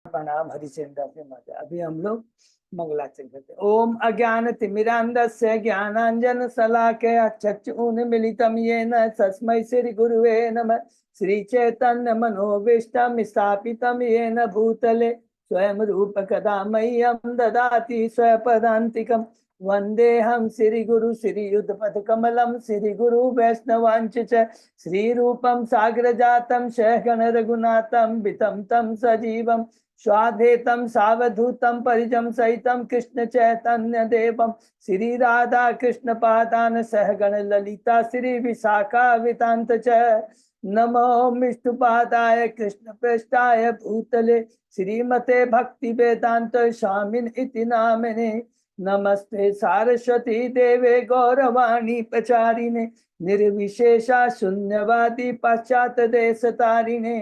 प्रणाम हरिचंद्र से माता। अभी हम लोग मंगलाचरण करते। ओम अज्ञान तिमिरांधस्य ज्ञानांजन शलाकया चक्षुन्मीलितं येन तस्मै श्री गुरुवे नमः। श्री चैतन्य मनोभीष्टं स्थापितं येन भूतले स्वयं रूप कदा मह्यं ददाति स्वपदान्तिकम्। वंदेहम श्री गुरु श्री युद्धपद कमलम श्री गुरु वैष्णवांच श्री रूपम साग्र जातम सहगण रघुनाथम वितम तम सजीवम स्वाधेतम सावधूतम परिजम सहितम कृष्ण चैतन्य देवम श्री राधा कृष्ण पादान सहगण ललिता श्री विशाखा वितांत च। नमो विष्णुपादाय कृष्ण पृष्ठाय भूतले श्रीमते भक्ति वेदांत स्वामिन इति नामिने। नमस्ते सारस्वती देवे गौरवाणी प्रचारिणे निर्विशेषा शून्यवादी पाश्चात देश तारिणे।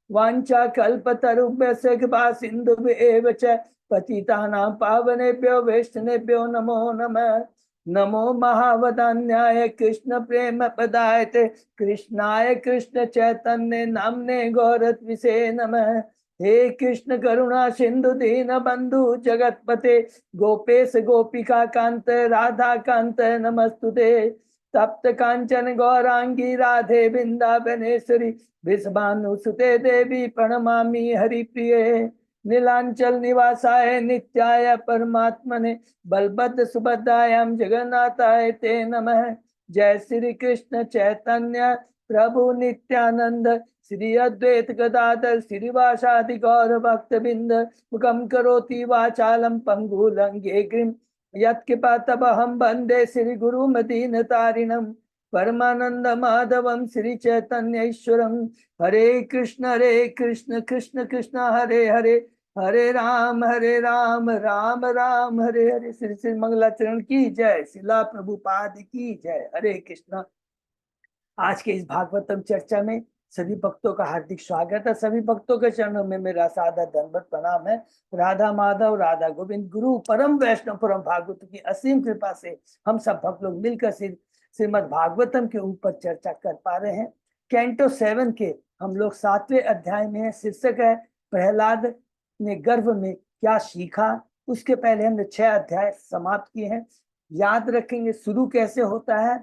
वांछा कल्पतरुभ्यस्य कृपा सिन्धुभ्येव च पतितानां पावनेभ्यो वैष्णवेभ्यो नमो नमः। नमो महावदान्याय कृष्ण प्रेम पदायते कृष्णाय कृष्ण चैतन्य नामने गौरत्विषे नमः। हे कृष्ण करुणा सिंधु दीन बंधु जगतपते गोपेश गोपिका कांत राधा कांत नमस्तुते। तप्त कांचन गौरांगी राधे वृंदावनेश्वरी विषभानुसुते देवी प्रणमामि हरिप्रिये। नीलांचल निवासाय नित्याय परमात्मने बलभद्र सुभद्रायां जगन्नाथाय ते नमः। जय श्री कृष्ण चैतन्य प्रभु नित्यानंद श्री अद्वैत गदाधर श्रीवासादि गौर भक्तबिंद मुखम करोति वाचालम पंगुलंगे गिरिम यत्कृपातमहं वंदे श्री गुरु मदीन तारिणम परमानंद माधवम श्री चैतन्य ईश्वरम। हरे कृष्ण कृष्ण कृष्ण हरे हरे हरे राम राम राम हरे हरे। श्री श्री मंगलाचरण की जय। शिला प्रभुपाद की जय। हरे कृष्ण। आज के इस भागवतम चर्चा में सभी भक्तों का हार्दिक स्वागत है। सभी भक्तों के चरणों में मेरा सादर दंडवत प्रणाम है। राधा माधव राधा गोविंद गुरु परम वैष्णव परम भागवत की असीम कृपा से हम सब भक्त लोग मिलकर श्रीमद् भागवतम के ऊपर चर्चा कर पा रहे हैं। कैंटो 7 के हम लोग 7वें अध्याय में है। शीर्षक है प्रहलाद ने गर्भ में क्या सीखा। उसके पहले हमने 6 अध्याय समाप्त किए हैं। याद रखेंगे शुरू कैसे होता है।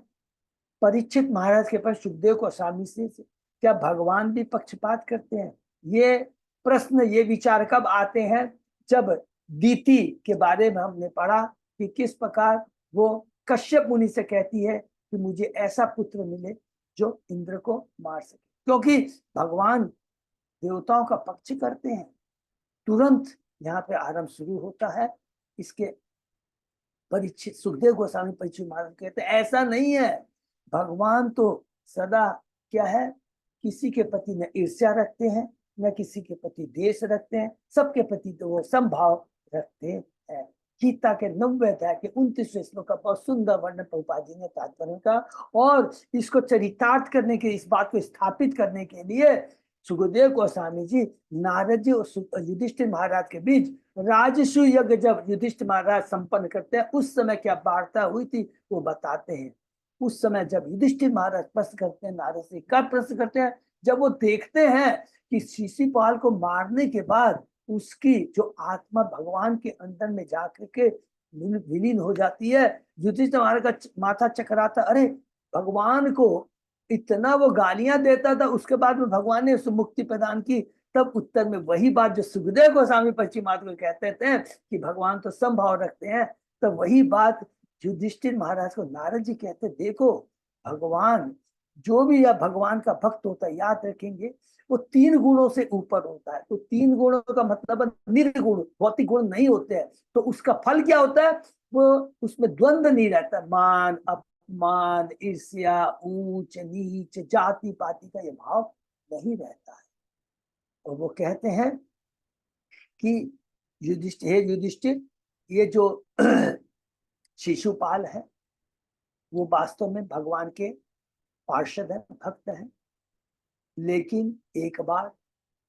परीक्षित महाराज के पास सुखदेव गोस्वामी से क्या भगवान भी पक्षपात करते हैं। ये प्रश्न ये विचार कब आते हैं जब दीति के बारे में हमने पढ़ा कि किस प्रकार वो कश्यप मुनि से कहती है कि मुझे ऐसा पुत्र मिले जो इंद्र को मार सके, क्योंकि भगवान देवताओं का पक्ष करते हैं। तुरंत यहाँ पे आरंभ शुरू होता है। इसके परीक्षित सुखदेव गोस्वामी परीक्षित महाराज कहते हैं ऐसा नहीं है। भगवान तो सदा क्या है, किसी के प्रति न ईर्ष्या रखते हैं न किसी के प्रति द्वेष रखते हैं। सबके प्रति तो वो समभाव रखते हैं। गीता के 90 अध्याय के 29वें श्लोक का बहुत सुंदर वर्णन प्रभुपाद जी ने तात्पर्य का। और इसको चरितार्थ करने के, इस बात को स्थापित करने के लिए सुखदेव गोस्वामी जी नारद जी और युधिष्ठिर महाराज के बीच राजसु यज्ञ जब युधिष्ठिर महाराज संपन्न करते हैं उस समय क्या वार्ता हुई थी वो बताते हैं। उस समय जब युधिष्ठिर महाराज प्रश्न करते हैं, नारद से कब प्रश्न करते हैं, जब वो देखते हैं कि शिशुपाल को मारने के बाद उसकी जो आत्मा भगवान के अंदर में जाकर के विलीन हो जाती है। युधिष्ठिर महाराज का माथा चकराता, अरे भगवान को इतना वो गालियां देता था, उसके बाद में भगवान ने उसको मुक्ति प्रदान की। तब उत्तर में वही बात जो सुखदेव गोस्वामी पश्चिमात को कहते थे कि भगवान तो समभाव रखते हैं, तो वही बात युधिष्ठिर महाराज को नारद जी कहते, देखो भगवान जो भी या भगवान का भक्त होता है, याद रखेंगे वो 3 गुणों से ऊपर होता है। तो 3 गुणों का मतलब निर्गुण, भौतिक गुण नहीं होते हैं। तो उसका फल क्या होता है, वो उसमें द्वंद्व नहीं रहता। मान अपमान ईर्ष्या ऊंच नीच जाति पाति का ये भाव नहीं रहता है। और वो कहते हैं कि युधिष्ठिर ये जो शिशुपाल है वो वास्तव में भगवान के पार्षद है, भक्त है। लेकिन एक बार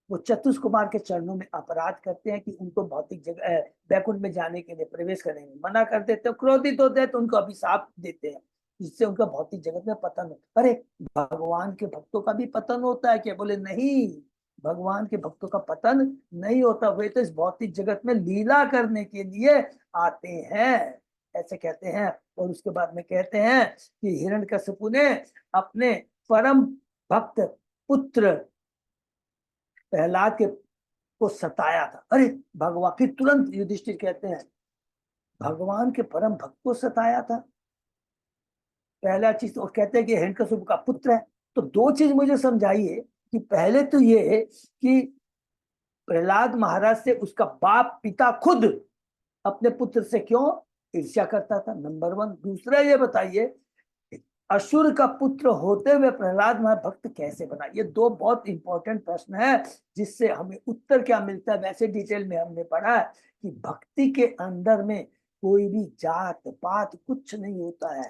वो चतुष कुमार के चरणों में अपराध करते हैं कि उनको भौतिक जगह बैकुंठ में जाने के लिए प्रवेश करने में मना कर देते हैं। क्रोधित होते हैं तो उनको अभिशाप देते हैं जिससे उनका भौतिक जगत में पतन हो। अरे भगवान के भक्तों का भी पतन होता है क्या? बोले नहीं, भगवान के भक्तों का पतन नहीं होता, वे तो इस भौतिक जगत में लीला करने के लिए आते हैं, ऐसे कहते हैं। और उसके बाद में कहते हैं कि हिरण्यकशिपु ने अपने परम भक्त पुत्र प्रहलाद के को सताया था। अरे भगवान, फिर तुरंत युधिष्ठिर कहते हैं भगवान के परम भक्त को सताया था, पहला चीज। और कहते हैं कि हिरण्यकशिपु का पुत्र है। तो दो चीज मुझे समझाइए कि पहले तो ये कि प्रहलाद महाराज से उसका बाप पिता खुद अपने पुत्र से क्यों ईर्ष्या करता था, नंबर वन। दूसरा ये बताइए असुर का पुत्र होते हुए प्रहलाद महाराज भक्त कैसे बना। ये दो बहुत इंपॉर्टेंट प्रश्न है जिससे हमें उत्तर क्या मिलता है। वैसे डिटेल में हमने पढ़ा है कि भक्ति के अंदर में कोई भी जात पात कुछ नहीं होता है,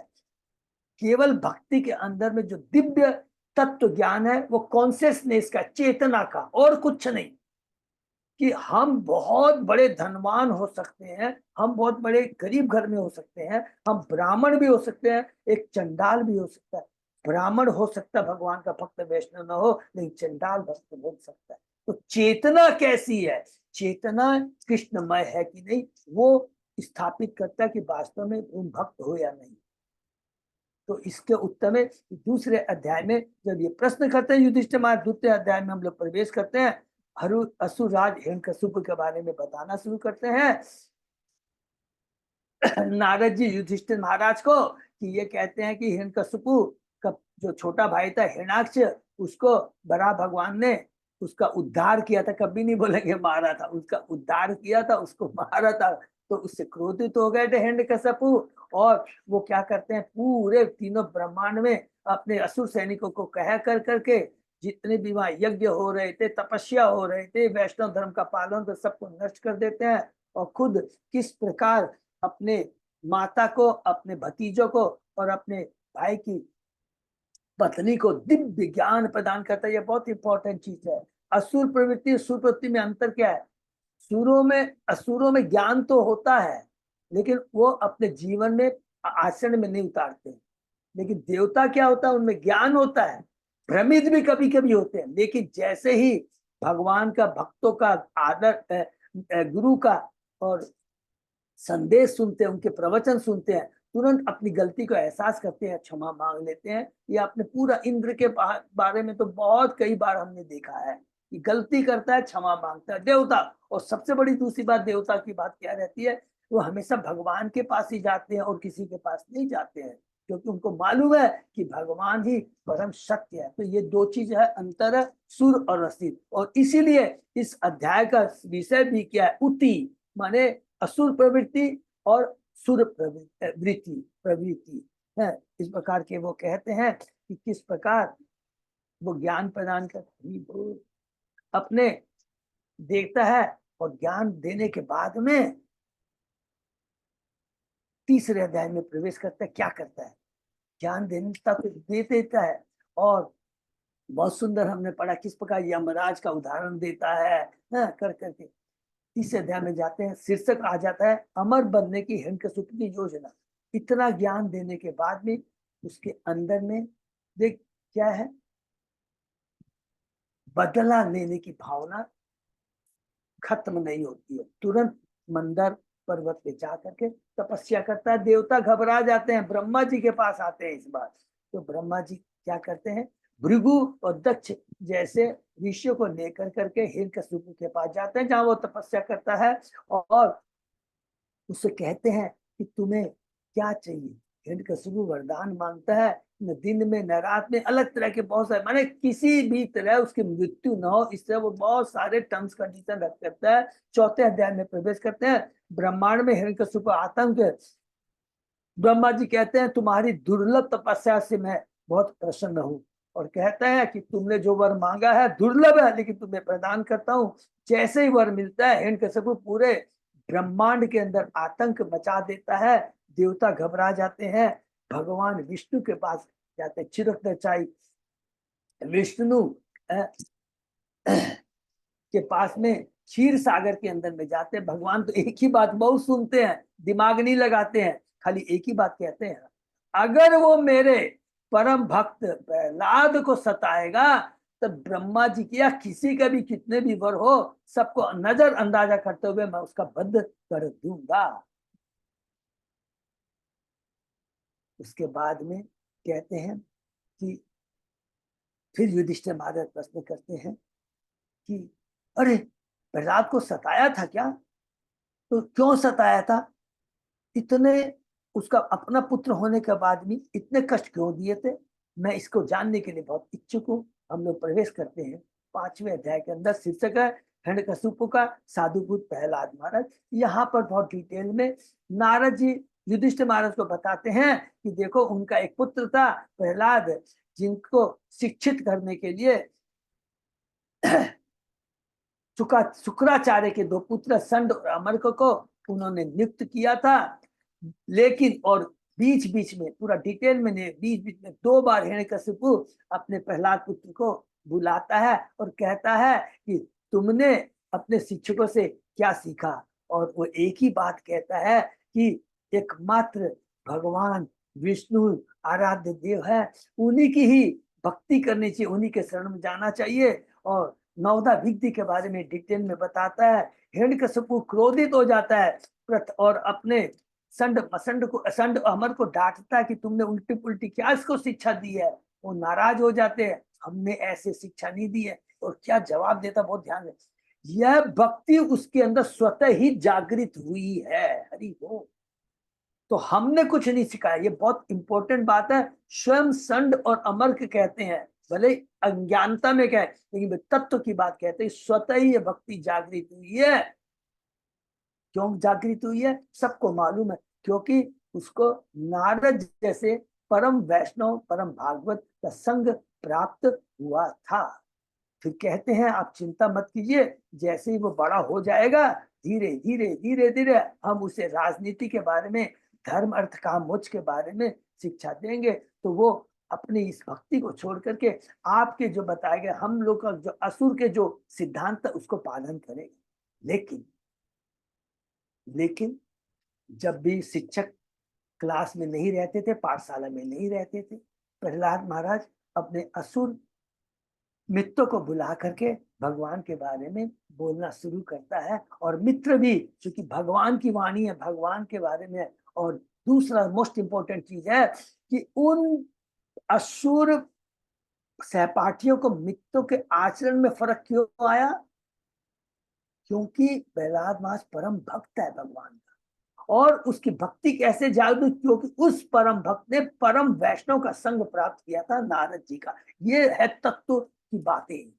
केवल भक्ति के अंदर में जो दिव्य तत्व ज्ञान है वो कॉन्शियसनेस का, चेतना का, और कुछ नहीं। कि हम बहुत बड़े धनवान हो सकते हैं, हम बहुत बड़े गरीब घर में हो सकते हैं, हम ब्राह्मण भी हो सकते हैं, एक चंडाल भी हो सकता है। ब्राह्मण हो सकता है भगवान का भक्त वैष्णव न हो, लेकिन चंडाल भक्त हो सकता है। तो चेतना कैसी है, चेतना कृष्णमय है कि नहीं, वो स्थापित करता है कि वास्तव में तुम भक्त हो या नहीं। तो इसके उत्तर में दूसरे अध्याय में जब ये प्रश्न करते हैं युधिष्ठिर महाराज, द्वितीय अध्याय में हम लोग प्रवेश करते हैं, असुरराज हिरण्यकशिपु के बारे में बताना शुरू करते हैं। नारद जी युधिष्ठिर महाराज को कि ये कहते हैं कि हिरण्यकशिपु का जो छोटा भाई था हिरण्याक्ष, उसको बड़ा भगवान ने उसका उद्धार किया था, कभी नहीं बोलेंगे मारा था, उसका उद्धार किया था, उसको मारा था। तो उससे क्रोधित हो गए थे हिरण्यकशिपु, और वो क्या करते हैं पूरे तीनों ब्रह्मांड में अपने असुर सैनिकों को कह कर करके जितने भी वहां यज्ञ हो रहे थे, तपस्या हो रहे थे, वैष्णव धर्म का पालन, तो सबको नष्ट कर देते हैं। और खुद किस प्रकार अपने माता को, अपने भतीजों को और अपने भाई की पत्नी को दिव्य ज्ञान प्रदान करता है। यह बहुत इंपॉर्टेंट चीज है। असुर प्रवृत्ति सुर प्रवृत्ति में अंतर क्या है? असुरों में ज्ञान तो होता है, लेकिन वो अपने जीवन में आचरण में नहीं उतारते। लेकिन देवता क्या होता है, उनमें ज्ञान होता है, भ्रमित भी कभी कभी होते हैं, लेकिन जैसे ही भगवान का, भक्तों का आदर, गुरु का और संदेश सुनते हैं, उनके प्रवचन सुनते हैं, तुरंत अपनी गलती को एहसास करते हैं, क्षमा मांग लेते हैं। ये अपने पूरा इंद्र के बारे में तो बहुत कई बार हमने देखा है कि गलती करता है, क्षमा मांगता है देवता। और सबसे बड़ी दूसरी बात देवता की बात क्या रहती है, वो हमेशा भगवान के पास ही जाते हैं और किसी के पास नहीं जाते हैं, क्योंकि उनको मालूम है कि भगवान ही परम सत्य है। तो ये दो चीज है, अंतर है सुर और असुर। और इसीलिए इस अध्याय का विषय भी क्या है, उति, माने असुर प्रवृत्ति और सुर प्रवृत्ति है। इस प्रकार के वो कहते हैं कि किस प्रकार वो ज्ञान प्रदान कर अपने देखता है, और ज्ञान देने के बाद में तीसरे अध्याय में प्रवेश करता है। क्या करता है, ज्ञान देने तक दे देता है, और बहुत सुंदर हमने पढ़ा किस प्रकार यमराज का उदाहरण देता है, कर करके। तीसरे अध्याय में जाते हैं, शीर्षक आ जाता है अमर बनने की हिरण्यकशिपु की योजना। इतना ज्ञान देने के बाद में उसके अंदर में देख क्या है, बदला लेने की भावना खत्म नहीं होती है। तुरंत मंदर पर्वत पे जा करके तपस्या करता है। देवता घबरा जाते हैं, ब्रह्मा जी के पास आते हैं इस बार। तो ब्रह्मा जी क्या करते हैं, भृगु और दक्ष जैसे ऋषियों को लेकर करके हिरण्यकशिपु के पास जाते हैं, जहां वो तपस्या करता है, और उससे कहते हैं कि तुम्हें क्या चाहिए। हिरण्यकशिपु वरदान मांगता है, न दिन में न रात में, अलग तरह के बहुत सारे, माने किसी भी तरह उसकी मृत्यु न हो, इस तरह वो बहुत सारे टर्म्स कंडीशन रख करता है। चौथे अध्याय में प्रवेश करते हैं, ब्रह्मांड में हिरण्यकशिपु आतंक है। ब्रह्मा जी कहते हैं तुम्हारी दुर्लभ तपस्या से मैं बहुत प्रसन्न हूँ, और कहता है कि तुमने जो वर मांगा है दुर्लभ है, लेकिन तुम्हें प्रदान करता हूँ। जैसे ही वर मिलता है, हिरण्यकशिपु पूरे ब्रह्मांड के अंदर आतंक मचा देता है। देवता घबरा जाते हैं, भगवान विष्णु के पास जाते हैं। चिरक नचाई विष्णु के पास में क्षीर सागर के अंदर में जाते हैं। भगवान तो एक ही बात बहुत सुनते हैं, दिमाग नहीं लगाते हैं, खाली एक ही बात कहते हैं, अगर वो मेरे परम भक्त प्रहलाद को सताएगा तो ब्रह्मा जी की या किसी का भी कितने भी वर हो, सबको नजर अंदाजा करते हुए मैं उसका वध कर दूंगा। उसके बाद में कहते हैं कि फिर युधिष्ठिर महाराज प्रश्न करते हैं कि अरे प्रहलाद को सताया था क्या? तो क्यों सताया था? इतने, उसका अपना पुत्र होने के बाद भी इतने कष्ट क्यों दिए थे? मैं इसको जानने के लिए बहुत इच्छुक हूँ। हम लोग प्रवेश करते हैं 5वें अध्याय के अंदर। शीर्षक है हिरण्यकशिपु का साधुभूत प्रहलाद महाराज। यहाँ पर बहुत डिटेल में नारद जी युधिष्ठिर महाराज को बताते हैं कि देखो उनका एक पुत्र था प्रहलाद, जिनको शिक्षित करने के लिए शुक्राचार्य के 2 पुत्र संड और अमरक को उन्होंने नियुक्त किया था। लेकिन और बीच बीच में, पूरा डिटेल में नहीं, बीच बीच में 2 बार हिरण्यकशिपु अपने प्रहलाद पुत्र को बुलाता है और कहता है कि तुमने अपने शिक्षकों से क्या सीखा? और वो एक ही बात कहता है कि एकमात्र भगवान विष्णु आराध्य देव है, उन्हीं की ही भक्ति करनी चाहिए, उन्हीं के शरण में जाना चाहिए। और नवदा विद्धि के बारे में डिटेल में बताता है। हिरण्यकशिपु क्रोधित हो जाता है और अपने संड अमर को डांटता है कि तुमने उल्टी पुल्टी क्या इसको शिक्षा दी है। वो नाराज हो जाते हैं, हमने ऐसे शिक्षा नहीं दी है। और क्या जवाब देता, बहुत ध्यान है, यह भक्ति उसके अंदर स्वतः ही जागृत हुई है। हरि हो, तो हमने कुछ नहीं सिखाया। ये बहुत इंपॉर्टेंट बात है। स्वयं संड और अमर्क कहते हैं, भले अज्ञानता में कहे लेकिन तत्व की बात कहते हैं, स्वतः ही ये भक्ति जागृत हुई है। क्यों जागृत हुई है सबको मालूम है, क्योंकि उसको नारद जैसे परम वैष्णव परम भागवत का संग प्राप्त हुआ था। फिर कहते हैं आप चिंता मत कीजिए, जैसे ही वो बड़ा हो जाएगा धीरे धीरे धीरे धीरे हम उसे राजनीति के बारे में, धर्म अर्थ काम मोक्ष के बारे में शिक्षा देंगे। तो वो अपनी इस भक्ति को छोड़ करके आपके जो बताए गए हम लोग का जो असुर के जो सिद्धांत उसको पालन करेगा। लेकिन जब भी शिक्षक क्लास में नहीं रहते थे, पाठशाला में नहीं रहते थे, प्रहलाद महाराज अपने असुर मित्रों को बुला करके भगवान के बारे में बोलना शुरू करता है। और मित्र भी, क्योंकि भगवान की वाणी है, भगवान के बारे में। और दूसरा मोस्ट इंपॉर्टेंट चीज है कि उन असुर सहपाठियों को मित्रों के आचरण में फर्क क्यों आया? क्योंकि प्रहलाद महाराज परम भक्त है भगवान का। और उसकी भक्ति कैसे जागृत? क्योंकि उस परम भक्त ने परम वैष्णव का संग प्राप्त किया था, नारद जी का। ये है तत्व की बातें।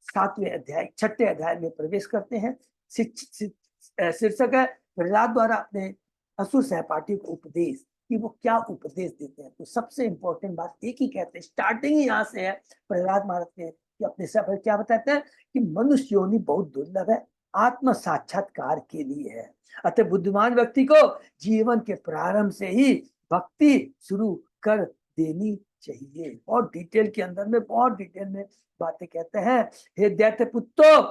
6ठे अध्याय में प्रवेश करते हैं। शीर्षक है प्रहलाद द्वारा अपने असुर सहपाठी को उपदेश, कि वो क्या उपदेश देते हैं। तो सबसे इंपॉर्टेंट बात एक ही कहते हैं, स्टार्टिंग ही यहाँ से है प्रहलाद महाराज के, कि अपने सफर क्या बताते हैं कि मनुष्य योनि बहुत दुर्लभ है, आत्म साक्षात्कार के लिए है। अतः बुद्धिमान व्यक्ति को जीवन के प्रारंभ से ही भक्ति शुरू कर देनी चाहिए। और डिटेल के अंदर में, बहुत डिटेल में बातें कहते हैं। हे दैत्य पुत्रो,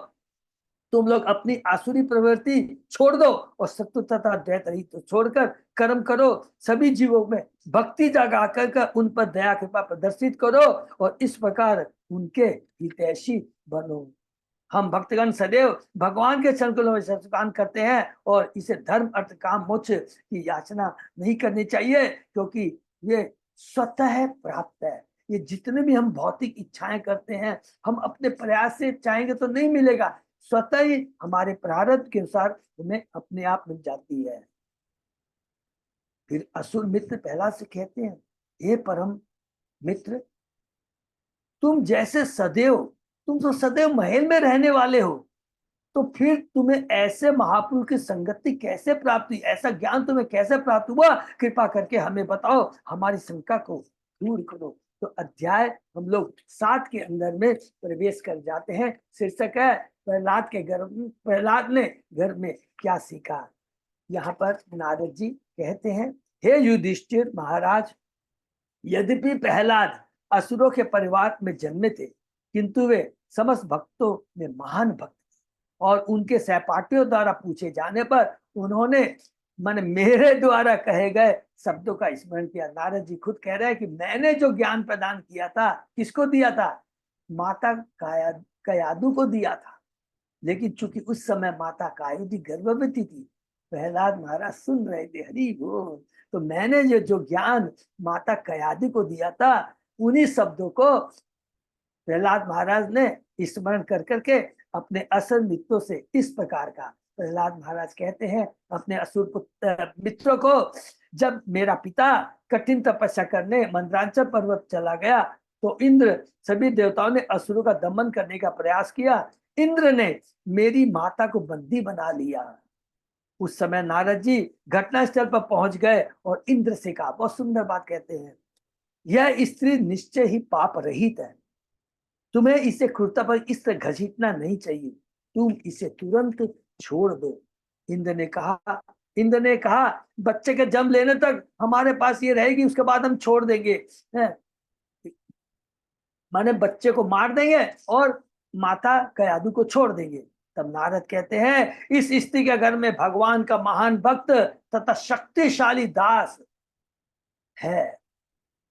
तुम लोग अपनी आसुरी प्रवृत्ति छोड़ दो और सत्व तथा द्वैत रहित तो छोड़कर कर्म करो। सभी जीवों में भक्ति जगा कर उन पर दया कृपा प्रदर्शित करो और इस प्रकार उनके हितैषी बनो। हम भक्तगण सदैव भगवान के संकुलों में सत्कार करते हैं और इसे धर्म अर्थ काम मोक्ष की याचना नहीं करनी चाहिए, क्योंकि ये स्वतः प्राप्त है। ये जितने भी हम भौतिक इच्छाएं करते हैं, हम अपने प्रयास से चाहेंगे तो नहीं मिलेगा, स्वतः ही हमारे प्रारब्ध के अनुसार हमें अपने आप मिल जाती है। फिर असुर मित्र पहला से कहते हैं, हे परम मित्र, तुम जैसे सदैव, तुम तो सदैव महल में रहने वाले हो, तो फिर तुम्हें ऐसे महापुरुष की संगति कैसे प्राप्त हुई? ऐसा ज्ञान तुम्हें कैसे प्राप्त हुआ? कृपा करके हमें बताओ, हमारी शंका को दूर करो। तो अध्याय हम लोग 7 के अंदर में प्रवेश कर जाते हैं। शीर्षक है प्रहलाद ने घर में क्या सीखा। यहाँ पर नारद जी कहते हैं, हे युधिष्ठिर महाराज, यद्यपि प्रहलाद असुरों के परिवार में जन्मे थे, किंतु वे समस्त भक्तों में महान भक्त, और उनके सहपाठियों द्वारा पूछे जाने पर उन्होंने मन मेरे द्वारा कहे गए शब्दों का स्मरण किया। नारद जी खुद कह रहे हैं कि मैंने जो ज्ञान प्रदान किया था, किसको दिया था? माता कयादु को दिया था, लेकिन चूंकि उस समय माता कायुदी गर्भवती थी, प्रहलाद महाराज सुन रहे थे, हरि बोल। तो मैंने जो ज्ञान माता कयादु को दिया था, उन्हीं शब्दों को प्रहलाद महाराज ने स्मरण कर करके अपने असुर मित्रों से इस प्रकार का, प्रहलाद महाराज कहते हैं अपने असुर मित्रों को, जब मेरा पिता कठिन तपस्या करने मंदरांचल पर्वत चला गया तो इंद्र सभी देवताओं ने असुरों का दमन करने का प्रयास किया। इंद्र ने मेरी माता को बंदी बना लिया। उस समय नारद जी घटनास्थल पर पहुंच गए और इंद्र से कहा, बहुत सुंदर बात कहते हैं, यह स्त्री निश्चय ही पाप रहित है, तुम्हें इसे क्रूरता पर इस तरह घसीटना नहीं चाहिए, तुम इसे तुरंत छोड़ दो। इंद्र ने कहा बच्चे के जन्म लेने तक हमारे पास ये रहेगी, उसके बाद हम छोड़ देंगे। माने बच्चे को मार देंगे और माता कयादु को छोड़ देंगे। तब नारद कहते हैं इस स्त्री के घर में भगवान का महान भक्त तथा शक्तिशाली दास है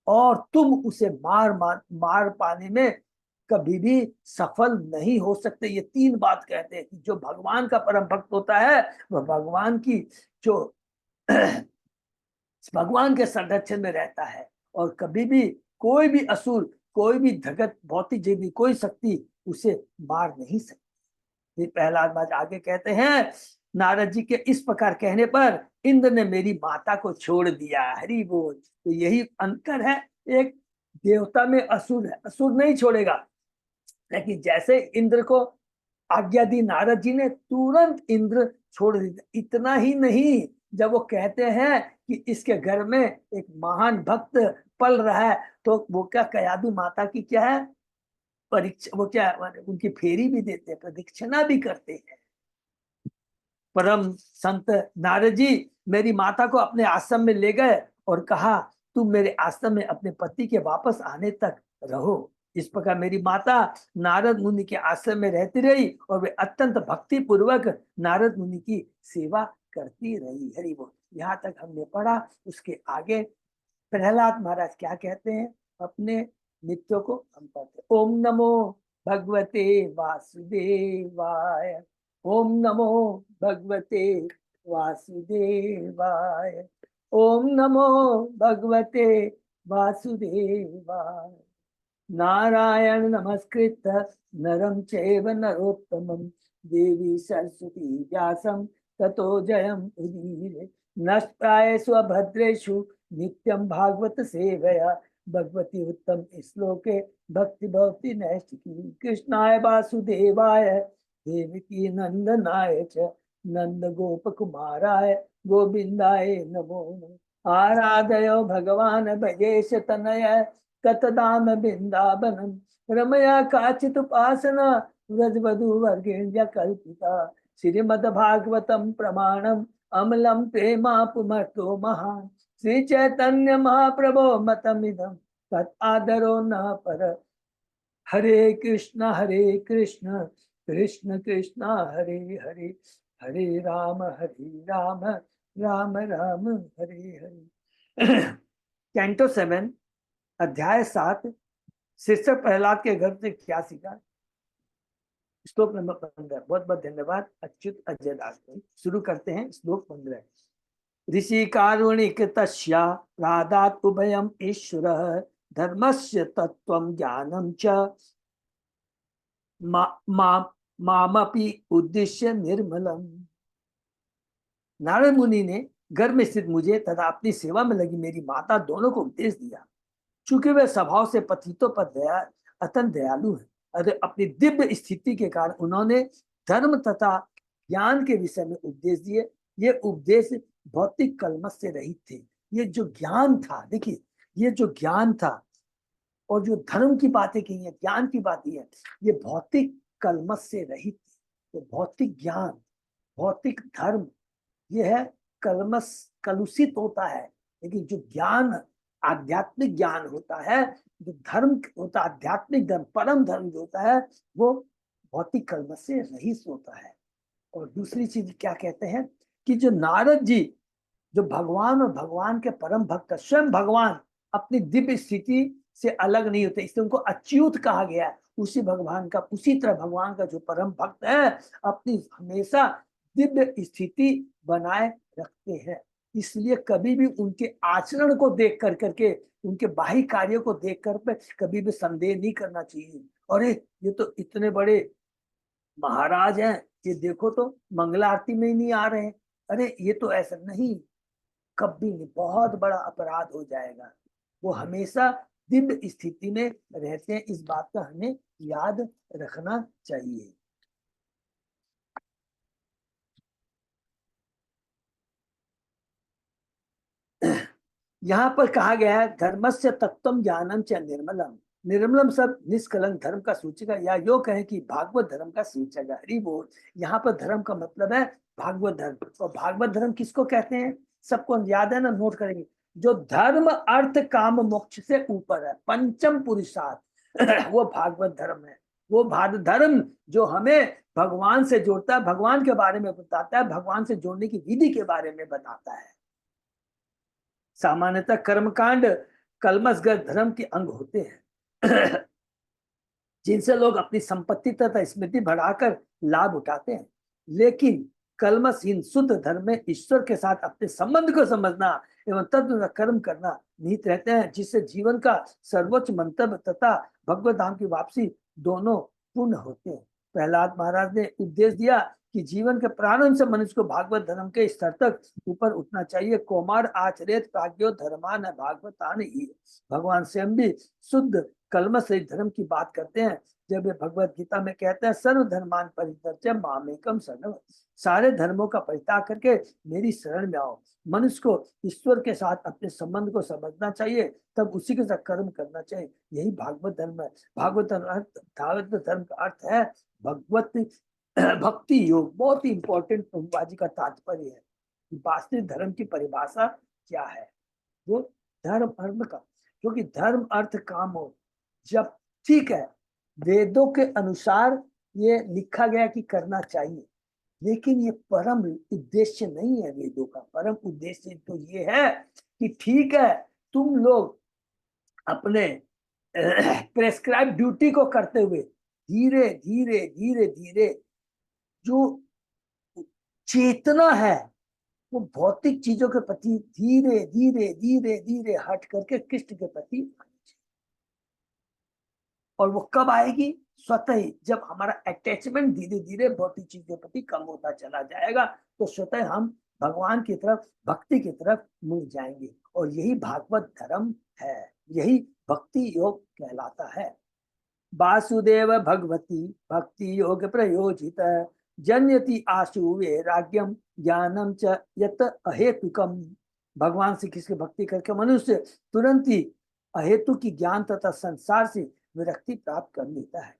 और तुम उसे मार पाने में कभी भी सफल नहीं हो सकते। ये तीन बात कहते हैं कि जो भगवान का परम भक्त होता है वह भगवान की जो भगवान के संरक्षण में रहता है और कभी भी कोई भी असुर, कोई भी जगत भौतिक जीवी, कोई शक्ति उसे मार नहीं सकती। फिर प्रहलाद महाराज आगे कहते हैं नारद जी के इस प्रकार कहने पर इंद्र ने मेरी माता को छोड़ दिया। हरि बोल। तो यही अंतर है, एक देवता में असुर है, असुर नहीं छोड़ेगा, लेकिन जैसे इंद्र को आज्ञा दी नारद जी ने, तुरंत इंद्र छोड़ दिया। इतना ही नहीं, जब वो कहते हैं कि इसके घर में एक महान भक्त पल रहा है, तो वो क्या कयादु माता की क्या है परीक्षा, वो क्या उनकी फेरी भी देते हैं, प्रदक्षिणा भी करते हैं। परम संत नारद जी मेरी माता को अपने आश्रम में ले गए और कहा तुम मेरे आश्रम में अपने पति के वापस आने तक रहो। इस प्रकार मेरी माता नारद मुनि के आश्रम में रहती रही और वे अत्यंत भक्ति पूर्वक नारद मुनि की सेवा करती रही। हरि बोल। यहाँ तक हमने पढ़ा। उसके आगे प्रहलाद महाराज क्या कहते हैं अपने मित्रों को, हम पढ़ते ओम नमो भगवते वासुदेवाय, ओम नमो भगवते वासुदेवाय, ओम नमो भगवते वासुदेवाय। नारायण नमस्कृत नरं चैव नरोत्तमं देवी सरस्वती व्यासं ततो जयं उदीरये। नष्टाय स्वभद्रेषु नित्यं भागवत सेवया भगवती उत्तम श्लोके भक्ति भक्ति नैष्ठिकी। कृष्णाय वासुदेवाय देवकी नंदनाय च नंद गोप कुमाराय गोविंदाय नमो नमः। आराधयो भगवान भजेश तनय कतदाम बिंदावनम रमया काचित उपासना व्रजवधु वर्गेण्य कल्पिता। श्रीमद्भागवतम प्रमाणम अमलम प्रेमापुमर्तो महान। श्री चैतन्य महाप्रभो मतमिदं तत् आदरो न पर। हरे कृष्ण कृष्ण कृष्ण हरे हरे, हरे राम राम राम हरे हरे। कैंटो 7 अध्याय 7 शीर्षक प्रहलाद के घर से क्या सीखा। श्लोक नंबर 15। बहुत बहुत धन्यवाद अच्युत अजय दास। शुरू करते हैं श्लोक 15। ऋषि कारुणिक तस्या राधात उभयम ईश्वर धर्मस्य तत्वं ज्ञानम च मामपि उद्देश्य निर्मलम। नारद मुनि ने घर में स्थित मुझे तथा अपनी सेवा में लगी मेरी माता दोनों को उपदेश दिया। चूंकि वे स्वभाव से पतितों पर अत्यंत दयालु है, अपनी दिव्य स्थिति के कारण उन्होंने धर्म तथा ज्ञान के विषय में उपदेश दिए। ये उपदेश भौतिक कलमश से रहित थे। ये जो ज्ञान था, देखिए ये जो ज्ञान था और जो धर्म की बातें की है, ज्ञान की बातें है, ये भौतिक कलमश से रहित थी। तो भौतिक ज्ञान, भौतिक धर्म, ये है कलमश, कलुषित होता है। लेकिन जो ज्ञान, आध्यात्मिक ज्ञान होता है, जो धर्म होता है, आध्यात्मिक धर्म, परम धर्म जो होता है, वो भौतिक कलमश से रहित होता है। और दूसरी चीज क्या कहते हैं कि जो नारद जी, जो भगवान और भगवान के परम भक्त, स्वयं भगवान अपनी दिव्य स्थिति से अलग नहीं होते, इसलिए उनको अच्युत कहा गया है। उसी भगवान का, उसी तरह भगवान का जो परम भक्त है अपनी हमेशा दिव्य स्थिति बनाए रखते हैं। इसलिए कभी भी उनके आचरण को देख कर करके, उनके बाह्य कार्यों को देख कर पे कभी भी संदेह नहीं करना चाहिए। और ये तो इतने बड़े महाराज हैं, ये देखो तो मंगला आरती में ही नहीं आ रहे हैं। अरे ये तो ऐसा नहीं, कभी नहीं, बहुत बड़ा अपराध हो जाएगा। वो हमेशा दिव्य स्थिति में रहते हैं, इस बात का हमें याद रखना चाहिए। यहाँ पर कहा गया है धर्मस्य तत्वम ज्ञानम च निर्मलम। निर्मलम सब निष्कलंक धर्म का सूचक है, या यो कहें कि भागवत धर्म का सूचक है। हरि बोल। यहाँ पर धर्म का मतलब है भागवत धर्म। और भागवत धर्म किसको कहते हैं? सबको याद है ना, नोट करेंगे। जो धर्म अर्थ काम मोक्ष से ऊपर है, पंचम पुरुषार्थ वो भागवत धर्म है। वो भागवत धर्म जो हमें भगवान से जोड़ता है, भगवान के बारे में बताता है, भगवान से जोड़ने की विधि के बारे में बताता है। सामान्यतः कर्मकांड कलमशग्रस्त धर्म के अंग होते हैं जिनसे लोग अपनी संपत्ति तथा स्मृति बढ़ाकर लाभ उठाते हैं। लेकिन कलमशहीन शुद्ध धर्म में ईश्वर के साथ अपने संबंध को समझना एवं तत्व कर्म करना निहित रहते हैं, जिससे जीवन का सर्वोच्च मंतव्य तथा भगवत धाम की वापसी दोनों पूर्ण होते हैं। प्रहलाद महाराज ने उपदेश दिया कि जीवन के प्रारंभ से मनुष्य को भागवत धर्म के स्तर तक ऊपर उठना चाहिए। कौमार आचरित प्राज्ञो धर्मान भागवतान ही। भगवान स्वयं भी शुद्ध कलमश रहित धर्म की बात करते हैं जब ये भगवत गीता में कहते हैं सर्व धर्मान परित्यज्य मामेकम शरणम। सारे धर्मों का परित्याग करके मेरी शरण में आओ। मनुष्य को ईश्वर के साथ अपने संबंध को समझना चाहिए, तब उसी के साथ कर्म करना चाहिए। यही भागवत धर्म है। भागवत धर्म का अर्थ है भगवत भक्ति योग। बहुत ही इंपॉर्टेंट प्रभुपाद जी का तात्पर्य है। वास्तविक धर्म की परिभाषा क्या है? वो धर्म अर्थ का, क्योंकि धर्म अर्थ काम हो जब ठीक है, वेदों के अनुसार ये लिखा गया कि करना चाहिए, लेकिन ये परम उद्देश्य नहीं है। वेदों का परम उद्देश्य तो ये है कि ठीक है, तुम लोग अपने प्रेस्क्राइब ड्यूटी को करते हुए धीरे धीरे धीरे धीरे जो चेतना है वो भौतिक चीजों के प्रति धीरे धीरे धीरे धीरे हट करके कृष्ण के प्रति, और वो कब आएगी? स्वतः ही, जब हमारा अटैचमेंट धीरे धीरे भौतिक चीज के प्रति कम होता चला जाएगा तो स्वतः हम भगवान की तरफ, भक्ति की तरफ मुड़ जाएंगे। और यही भागवत धर्म है, यही भक्ति योग कहलाता है। वासुदेव भगवती भक्ति योग प्रयोजित जन्यति आशु वैराग्यम ज्ञानम च यत अहेतुकम। भगवान से किसकी भक्ति करके मनुष्य तुरंत ही अहेतु की ज्ञान तथा संसार से विरक्ति प्राप्त कर लेता है।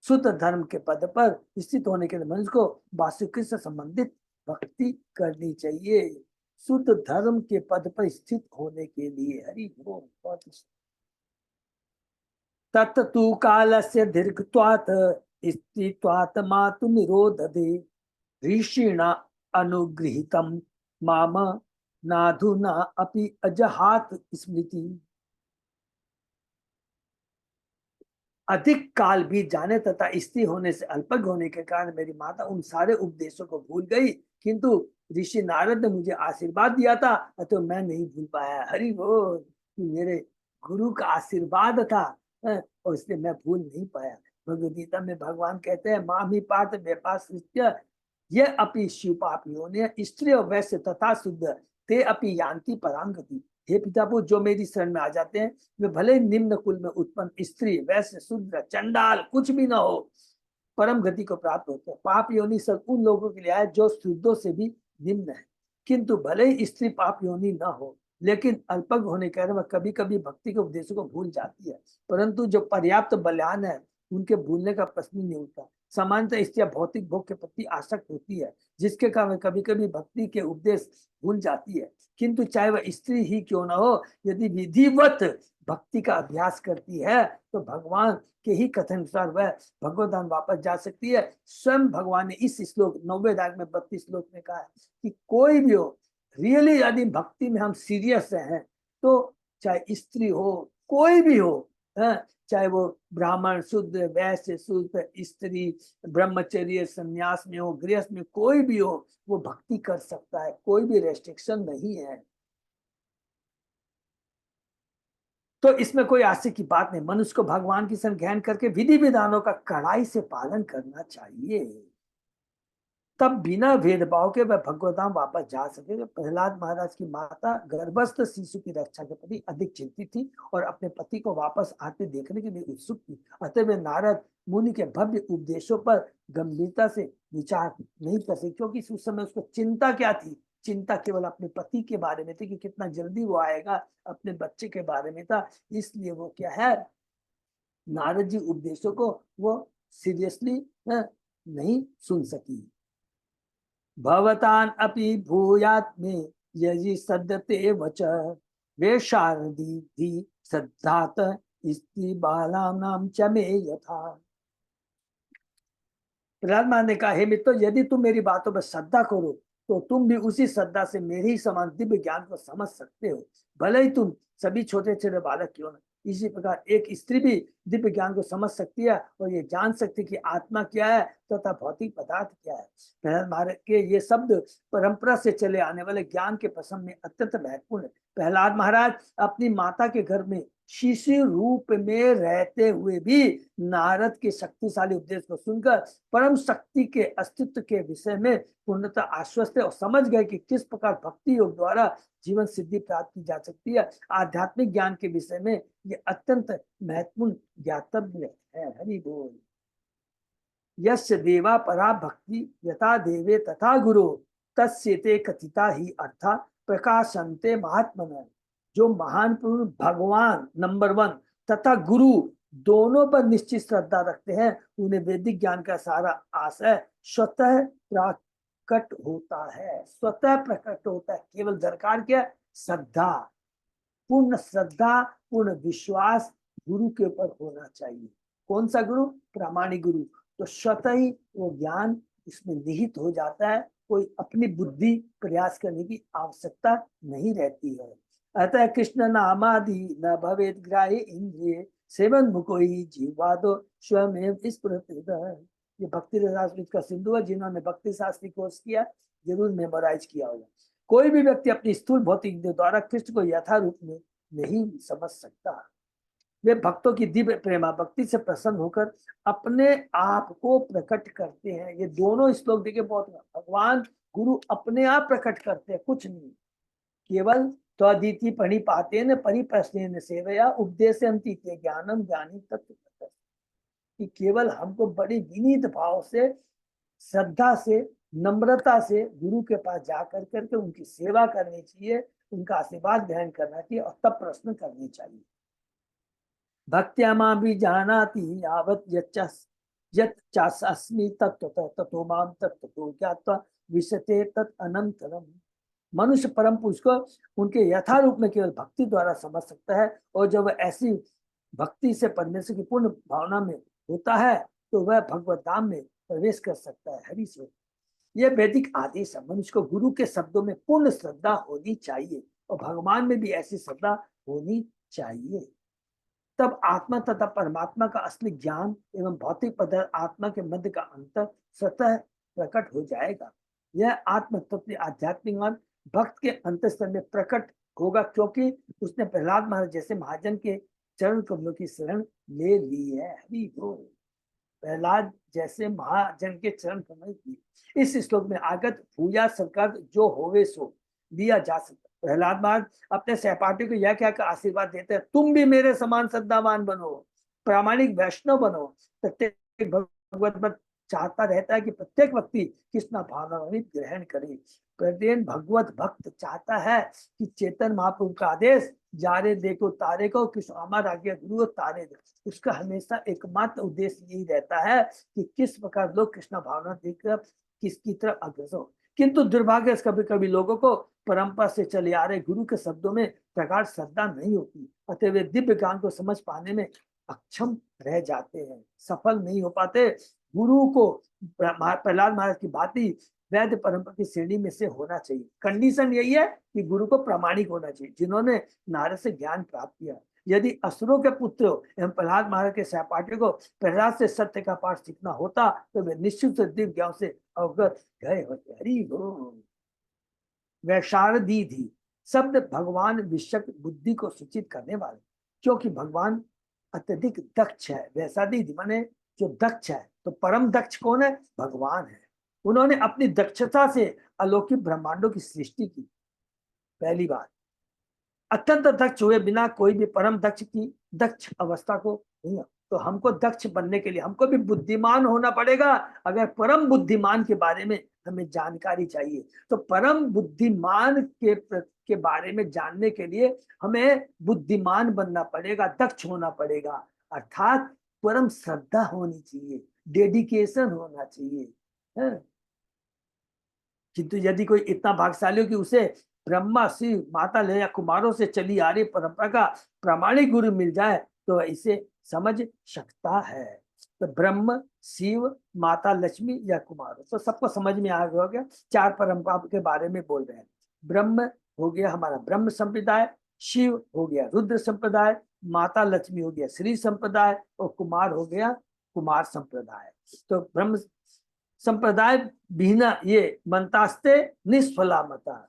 शुद्ध धर्म के पद पर स्थित होने के लिए मनुष्य को वासुकी से संबंधित भक्ति करनी चाहिए। शुद्ध धर्म के पद पर स्थित होने के लिए हरि बोल। तत्तु कालस्य दीर्घत्वात् स्थित्वात् मातु निरोधते ऋषिणा अनुगृहीतम माम नाधुना अपि अजहात स्मृति। अधिक काल बीत जाने तथा स्त्री होने से अल्पज्ञ होने के कारण मेरी माता उन सारे उपदेशों को भूल गई, किंतु ऋषि नारद ने मुझे आशीर्वाद दिया था अतः मैं नहीं भूल पाया। हरि बोल। मेरे गुरु का आशीर्वाद था और इसलिए मैं भूल नहीं पाया। भगवद गीता में भगवान कहते हैं मामी पार्थ व्यापार ये अपनी शिव पापियों ने स्त्री और वैश्य तथा शुद्ध ते अपनी यान्ति परांगति। हे पितापुत्र, जो मेरी शरण में आ जाते हैं वे भले निम्न कुल में उत्पन्न स्त्री वैश्य शूद्र चंडाल कुछ भी ना हो, परम गति को प्राप्त होते हैं। पाप योनि सब उन लोगों के लिए आए जो शुद्धों से भी निम्न है, किंतु भले ही स्त्री पाप योनि न हो, लेकिन अल्पज्ञ होने के कारण वह कभी कभी भक्ति के उपदेशों को भूल जाती है। परंतु जो पर्याप्त बलियान है उनके भूलने का प्रश्न नहीं उठता। सामान्यतः स्त्रियां भौतिक भोग के प्रति आसक्त होती है, जिसके कारण कभी कभी भक्ति के उपदेश भूल जाती है। किंतु चाहे वह स्त्री ही क्यों न हो, यदि विधिवत भक्ति का अभ्यास करती है तो भगवान के ही कथन अनुसार वह भगवत धाम वापस जा सकती है। स्वयं भगवान ने इस श्लोक 90 दाग में 32 श्लोक में कहा है कि कोई भी हो, रियली यदि भक्ति में हम सीरियस हैं तो चाहे स्त्री हो कोई भी हो, चाहे वो ब्राह्मण शूद्र वैश्य शूद्र स्त्री ब्रह्मचर्य संन्यास में हो गृहस्थ में कोई भी हो, वो भक्ति कर सकता है, कोई भी रेस्ट्रिक्शन नहीं है। तो इसमें कोई आश्चर्य की बात नहीं। मनुष्य को भगवान की संग ज्ञान करके विधि विधानों का कड़ाई से पालन करना चाहिए, तब बिना भेदभाव के वह भगवत धाम वापस जा सके। प्रहलाद महाराज की माता गर्भस्थ शिशु की रक्षा के प्रति अधिक चिंतित थी और अपने पति को वापस आते देखने के लिए उत्सुक थी। अतः वे नारद मुनि के भव्य उपदेशों पर गंभीरता से विचार नहीं कर सके, क्योंकि उस समय उसको चिंता क्या थी? चिंता केवल अपने पति के बारे में थी कि कितना जल्दी वो आएगा, अपने बच्चे के बारे में था। इसलिए वो क्या है, नारद जी उपदेशों को वो सीरियसली नहीं सुन सकी। भवतान अपि भूयात में यजि सद्यते वच वे शारदी धी सद्धात स्त्री बालानाम च मे यथा। प्रहलाद महाराज ने कहा, हे मित्रों, यदि तुम मेरी बातों पर श्रद्धा करो तो तुम भी उसी श्रद्धा से मेरे ही समान दिव्य ज्ञान को समझ सकते हो, भले ही तुम सभी छोटे छोटे बालक क्यों न। इसी प्रकार एक स्त्री भी दिव्य ज्ञान को समझ सकती है और ये जान सकती है कि आत्मा क्या है तथा भौतिक पदार्थ क्या है। प्रहलाद महाराज के ये शब्द परंपरा से चले आने वाले ज्ञान के प्रसंग में अत्यंत महत्वपूर्ण है। प्रहलाद महाराज अपनी माता के घर में शिशु रूप में रहते हुए भी नारद के शक्तिशाली उपदेश को सुनकर परम शक्ति के अस्तित्व के विषय में पूर्णतः आश्वस्त है और समझ गए कि किस प्रकार भक्ति योग द्वारा जीवन सिद्धि प्राप्त की जा सकती है। आध्यात्मिक ज्ञान के विषय में ये अत्यंत महत्वपूर्ण ज्ञातव्य है। हरि बोल। यस्य देवा परा भक्ति यथा देवे तथा गुरु तस्येते कथिता ही अर्था प्रकाशन्ते महात्मन। जो महान पुरुष भगवान नंबर 1 तथा गुरु दोनों पर निश्चित श्रद्धा रखते हैं, उन्हें वैदिक ज्ञान का सारा आशय स्वतः प्रकट होता है। स्वतः प्रकट होता है। केवल दरकार क्या? श्रद्धा, पूर्ण श्रद्धा, पूर्ण विश्वास गुरु के ऊपर होना चाहिए। कौन सा गुरु? प्रामाणिक गुरु। तो स्वतः ही वो ज्ञान इसमें निहित हो जाता है, कोई अपनी बुद्धि प्रयास करने की आवश्यकता नहीं रहती है। अतः कृष्ण नामादि न भवेत ग्राह्य इंद्रिय सेवन मुको ही जीवादो स्वयं स्फुरति। ये भक्ति रस का सिंधु है। जिन्होंने भक्ति शास्त्री कोर्स किया जरूर मेमोराइज किया होगा। कोई भी व्यक्ति अपनी स्थूल भौतिक द्वारा कृष्ण को यथा रूप में नहीं समझ सकता। वे भक्तों की दिव्य प्रेमा भक्ति से प्रसन्न होकर अपने आप को प्रकट करते हैं। ये दोनों श्लोक देखे बहुत, भगवान गुरु अपने आप प्रकट करते हैं, कुछ नहीं। केवल त्वदीति प्रणिपातेन परिप्रश्नेन सेवया उपदेशयन्ति ते ज्ञानम ज्ञानी तत्व। कि केवल हमको बड़ी विनीत भाव से, श्रद्धा से, नम्रता से गुरु के पास जाकर करके उनकी सेवा करनी चाहिए, उनका आशीर्वाद ग्रहण करना चाहिए और तब प्रश्न करने चाहिए। भक्त्या मां भी जानाति यावत् यच्चास्मि तत्त्वतः ततो मां तत्त्वतो ज्ञात्वा विशते तत् अनंतरम। मनुष्य परम पुरुष को उनके यथारूप में केवल भक्ति द्वारा समझ सकता है, और जब वह ऐसी भक्ति से परमेश्वर की पूर्ण भावना में होता है तो वह भगवत धाम में प्रवेश कर सकता है। हरि से यह वैदिक आदेश है। मनुष्य को गुरु के शब्दों में पूर्ण श्रद्धा होनी चाहिए और भगवान में भी ऐसी श्रद्धा होनी चाहिए। तब आत्मा तथा परमात्मा का असली ज्ञान एवं भौतिक पदार्थ आत्मा के मध्य का अंतर स्वतः प्रकट हो जाएगा। यह आत्म तत्व आध्यात्मिक भक्त के अंतस्तर में प्रकट होगा, क्योंकि उसने प्रहलाद महाराज जैसे महाजन के चरण कमलों की शरण ले ली है। हरि बोल। प्रहलाद जैसे महाजन के चरण कमल की। इस श्लोक में आगत भूया सरकार जो होवे सो लिया जा सकता। प्रहलाद महाराज अपने सहपाठी को यह क्या आशीर्वाद देते हैं, तुम भी मेरे समान श्रद्धावान बनो, प्रामाणिक वैष्णव बनो। प्रत्येक भगवत भक्त चाहता रहता है कि प्रत्येक व्यक्ति कृष्ण भावनामृत ग्रहण करे। प्रत्येक भगवत भक्त चाहता है कि चेतन महाप्रभु का आदेश जारे देखो तारे को, कृष्ण हमारा आज्ञा गुरु तारे दे। उसका हमेशा एकमात्र उद्देश्य यही रहता है कि किस प्रकार लोग कृष्ण भावना देखकर किसकी तरफ अग्रसर हो। किंतु दुर्भाग्य कभी कभी लोगों को परंपरा से चले आ रहे गुरु के शब्दों में प्रगाढ़ श्रद्धा नहीं होती, अतः वे दिव्य ज्ञान को समझ पाने में अक्षम रह जाते हैं, सफल नहीं हो पाते। गुरु को प्रहलाद महाराज की भांति वैद्य परंपरा की श्रेणी में से होना चाहिए। कंडीशन यही है कि गुरु को प्रामाणिक होना चाहिए, जिन्होंने नारद से ज्ञान प्राप्त किया। यदि असुरों के पुत्र एवं प्रहलाद महाराज के सहपाठी को प्रहलाद से सत्य का पाठ सीखना होता तो वे निश्चित दिव्य ज्ञान से अवगत गए होते। हरि बोल। वैशारदी थी शब्द भगवान विशक बुद्धि को सूचित करने वाले, क्योंकि भगवान अत्यधिक दक्ष है। वैशादी थी माने जो दक्ष है, तो परम दक्ष कौन है? भगवान है। उन्होंने अपनी दक्षता से अलौकिक ब्रह्मांडों की सृष्टि की। पहली बात, अत्यंत दक्ष हुए बिना कोई भी परम दक्ष की दक्ष अवस्था को नहीं है। तो हमको दक्ष बनने के लिए हमको भी बुद्धिमान होना पड़ेगा। अगर परम बुद्धिमान के बारे में हमें जानकारी चाहिए तो परम बुद्धिमान के बारे में जानने के लिए हमें बुद्धिमान बनना पड़ेगा, दक्ष होना पड़ेगा। अर्थात परम श्रद्धा होनी चाहिए, डेडिकेशन होना चाहिए, है? किंतु यदि कोई इतना भाग्यशाली हो कि उसे ब्रह्मा शिव माता ले या कुमारों से चली आ रही परंपरा का प्रामाणिक गुरु मिल जाए तो इसे समझ सकता है। तो ब्रह्म शिव माता लक्ष्मी या कुमारों, तो सबको समझ में आ गया। चार परंपरा के बारे में बोल रहे हैं। ब्रह्म हो गया हमारा ब्रह्म संप्रदाय, शिव हो गया रुद्र संप्रदाय, माता लक्ष्मी हो गया श्री संप्रदाय और कुमार हो गया कुमार संप्रदाय। तो ब्रह्म संप्रदाय बिना ये मनतास्ते निष्फला मता,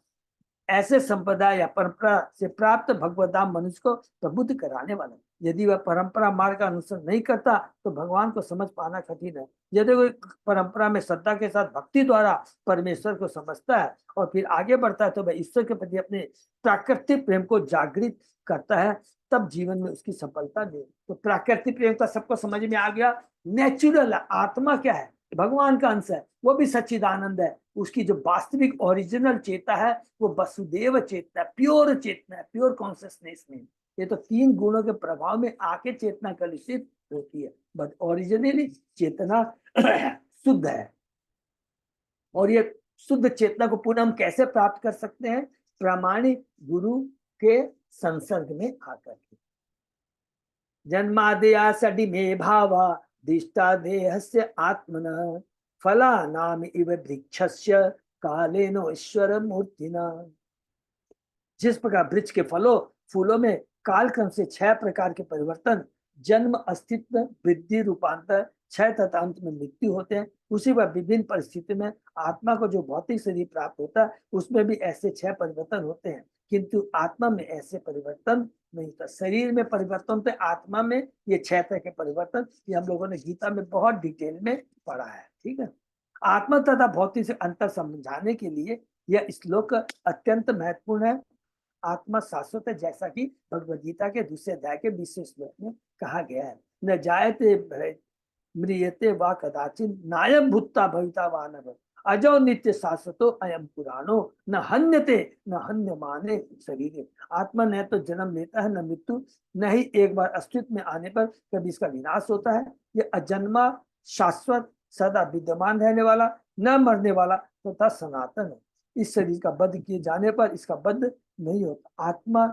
ऐसे संप्रदाय या परंपरा से प्राप्त भगवदाम मनुष्य को प्रबुद्ध कराने वाला। यदि वह परंपरा मार्ग का अनुसरण नहीं करता तो भगवान को समझ पाना कठिन है। यदि कोई परंपरा में श्रद्धा के साथ भक्ति द्वारा परमेश्वर को समझता है और फिर आगे बढ़ता है तो वह ईश्वर के प्रति अपने प्राकृतिक प्रेम को जागृत करता है, तब जीवन में उसकी सफलता नहीं। तो प्राकृतिक प्रेम का सबको समझ में आ गया। नेचुरल आत्मा क्या है? भगवान का अंश है, वो भी सच्चिदानंद है। उसकी जो वास्तविक ओरिजिनल चेतना है वो वसुदेव चेतना है, प्योर चेतना है, प्योर कॉन्शियसनेस में। ये तो तीन गुणों के प्रभाव में आके चेतना कलुषित होती है, बट ओरिजिनली चेतना शुद्ध है। और ये शुद्ध चेतना को पुनः हम कैसे प्राप्त कर सकते हैं? प्रामाणिक गुरु के संसर्ग में आकर के। जन्मादया सडी में भावा दिष्टा देहस्य आत्मनः फला नाम इव वृक्षस्य कालेनो ईश्वर मूर्तिना। जिस प्रकार वृक्ष के फूलों में कालक्रम से 6 प्रकार के परिवर्तन, जन्म, अस्तित्व, वृद्धि, रूपांतर, क्षय तथा अंत में मृत्यु होते हैं, उसी पर विभिन्न परिस्थिति में आत्मा को जो भौतिक शरीर प्राप्त होता है उसमें भी ऐसे 6 परिवर्तन होते हैं, किंतु आत्मा में ऐसे परिवर्तन नहीं होता। शरीर में परिवर्तन तो आत्मा में ये 6 तरह के परिवर्तन, ये हम लोगों ने गीता में बहुत डिटेल में पढ़ा है। ठीक है, आत्मा तथा भौतिक से अंतर समझाने के लिए यह श्लोक अत्यंत महत्वपूर्ण है। आत्मा शाश्वत है, जैसा कि भगवद गीता के दूसरे अध्याय के 20वें श्लोक में कहा गया है। न जायते म्रियते वा कदाचिन नायम भूता भविता वा न अजो नित्य शाश्वतो अयम पुराणो न हन्यते न हन्य माने शरीर। आत्मा न तो जन्म लेता है न मृत्यु, न ही एक बार अस्तित्व में आने पर कभी इसका विनाश होता है। यह अजन्मा, शाश्वत, सदा विद्यमान रहने वाला, न मरने वाला तथा सनातन है। इस शरीर का वध किए जाने पर इसका वध नहीं होता। आत्मा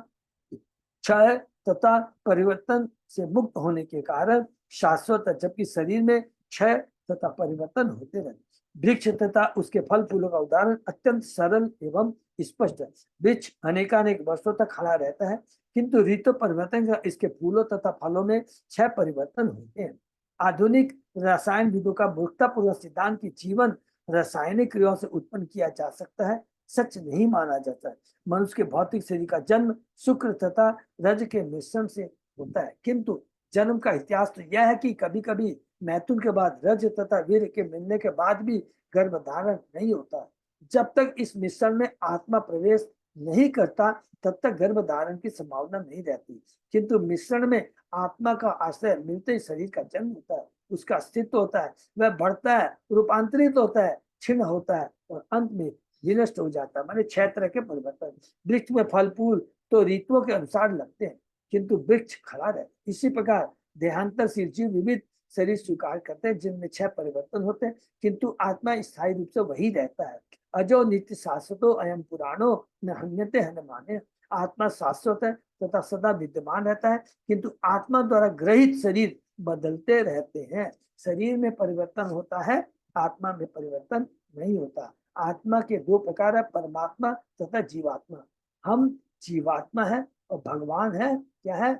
क्षय तथा परिवर्तन से मुक्त होने के कारण शाश्वत है, जबकि शरीर में क्षय तथा परिवर्तन होते रहते। वृक्ष तथा उसके फल फूलों का उदाहरण अत्यंत सरल एवं स्पष्ट है। वृक्ष अनेकानेक वर्षों तक खड़ा रहता है, किंतु ऋतु परिवर्तन का इसके फूलों तथा फलों में 6 परिवर्तन होते हैं। आधुनिक रसायन विदों का मूर्खतापूर्वक सिद्धांत की जीवन रासायनिक क्रियाओं से उत्पन्न किया जा सकता है सच नहीं माना जाता है। मनुष्य के भौतिक शरीर का जन्म शुक्र तथा रज के मिश्रण से होता है, किंतु जन्म का इतिहास तो यह है कि कभी कभी मैथुन के बाद रज तथा वीर के मिलने के बाद भी गर्भ धारण नहीं होता। जब तक इस मिश्रण में आत्मा प्रवेश नहीं करता तब तक गर्भ धारण की संभावना नहीं रहती, किंतु मिश्रण में आत्मा का आश्रय मिलते ही शरीर का जन्म होता है, उसका अस्तित्व होता है, वह बढ़ता है, रूपांतरित होता है, क्षीण होता है और अंत में विनष्ट हो जाता है। माने 6 तरह के परिवर्तन। वृक्ष में फल फूल तो ऋतुओं के अनुसार लगते हैं, किंतु वृक्ष खड़ा रहता है। इसी प्रकार देहांतरशील जीव विविध शरीर स्वीकार करते हैं जिनमें 6 परिवर्तन होते हैं, किंतु आत्मा स्थायी रूप से वही रहता है। अजो नित्य शाश्वतो अयम पुराणो न हन्यते न माने। आत्मा शाश्वत है तथा सदा विद्यमान रहता है, किंतु आत्मा द्वारा ग्रहित शरीर बदलते रहते हैं। शरीर में परिवर्तन होता है, आत्मा में परिवर्तन नहीं होता। आत्मा के 2 प्रकार है, परमात्मा तथा जीवात्मा। हम जीवात्मा है और भगवान है क्या है?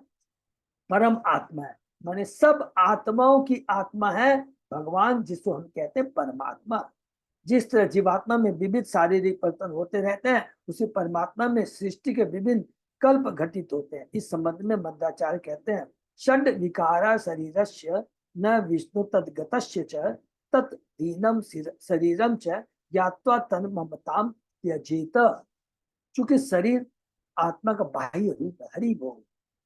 परम आत्मा है, माने सब आत्माओं की आत्मा है भगवान, जिसको हम कहते हैं परमात्मा। जिस तरह जीवात्मा में विविध शारीरिक परिवर्तन होते रहते हैं, उसी परमात्मा में सृष्टि के विभिन्न कल्प घटित होते हैं। इस संबंध में मध्वाचार्य कहते हैं, षड विकारा शरीरस्य न विष्णु तद्गतस्य च तत् दीनम शरीरम च ज्ञात्वा तन ममताम त्यजेत। चूंकि शरीर आत्मा का बाह्य रूप है, हरि बोल,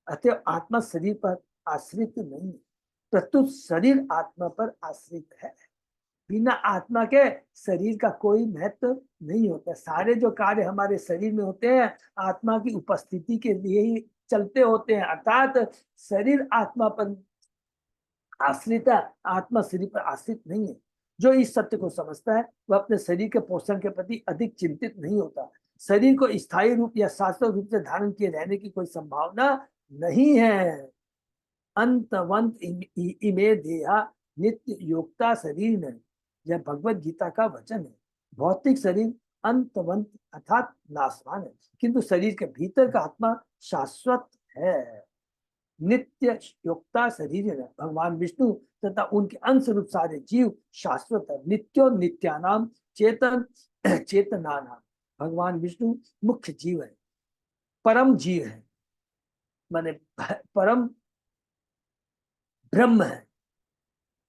अतः आत्मा शरीर पर आश्रित नहीं है, प्रत्युत शरीर आत्मा पर आश्रित है। बिना आत्मा के शरीर का कोई महत्व नहीं होता। सारे जो कार्य हमारे शरीर में होते हैं आत्मा की उपस्थिति के लिए ही चलते होते हैं, अर्थात शरीर आत्मा पर आश्रित है, आत्मा शरीर पर आश्रित नहीं है। जो इस सत्य को समझता है वह अपने शरीर के पोषण के प्रति अधिक चिंतित नहीं होता। शरीर को स्थायी रूप या शाश्वत रूप से धारण किए रहने की कोई संभावना नहीं है। अंतवंत इमे देहा नित्य योक्ता शरीर में, यह भगवत गीता का वचन है। भौतिक शरीर अंतवंत अर्थात नाशवान है, किंतु शरीर के भीतर का आत्मा शाश्वत है। नित्य योक्ता शरीर है, भगवान विष्णु तथा उनके अंश रूप सारे जीव शाश्वत है। नित्यो नित्यानाम चेतन चेतना नाम, भगवान विष्णु मुख्य जीव है, परम जीव है, माने परम ब्रह्म है,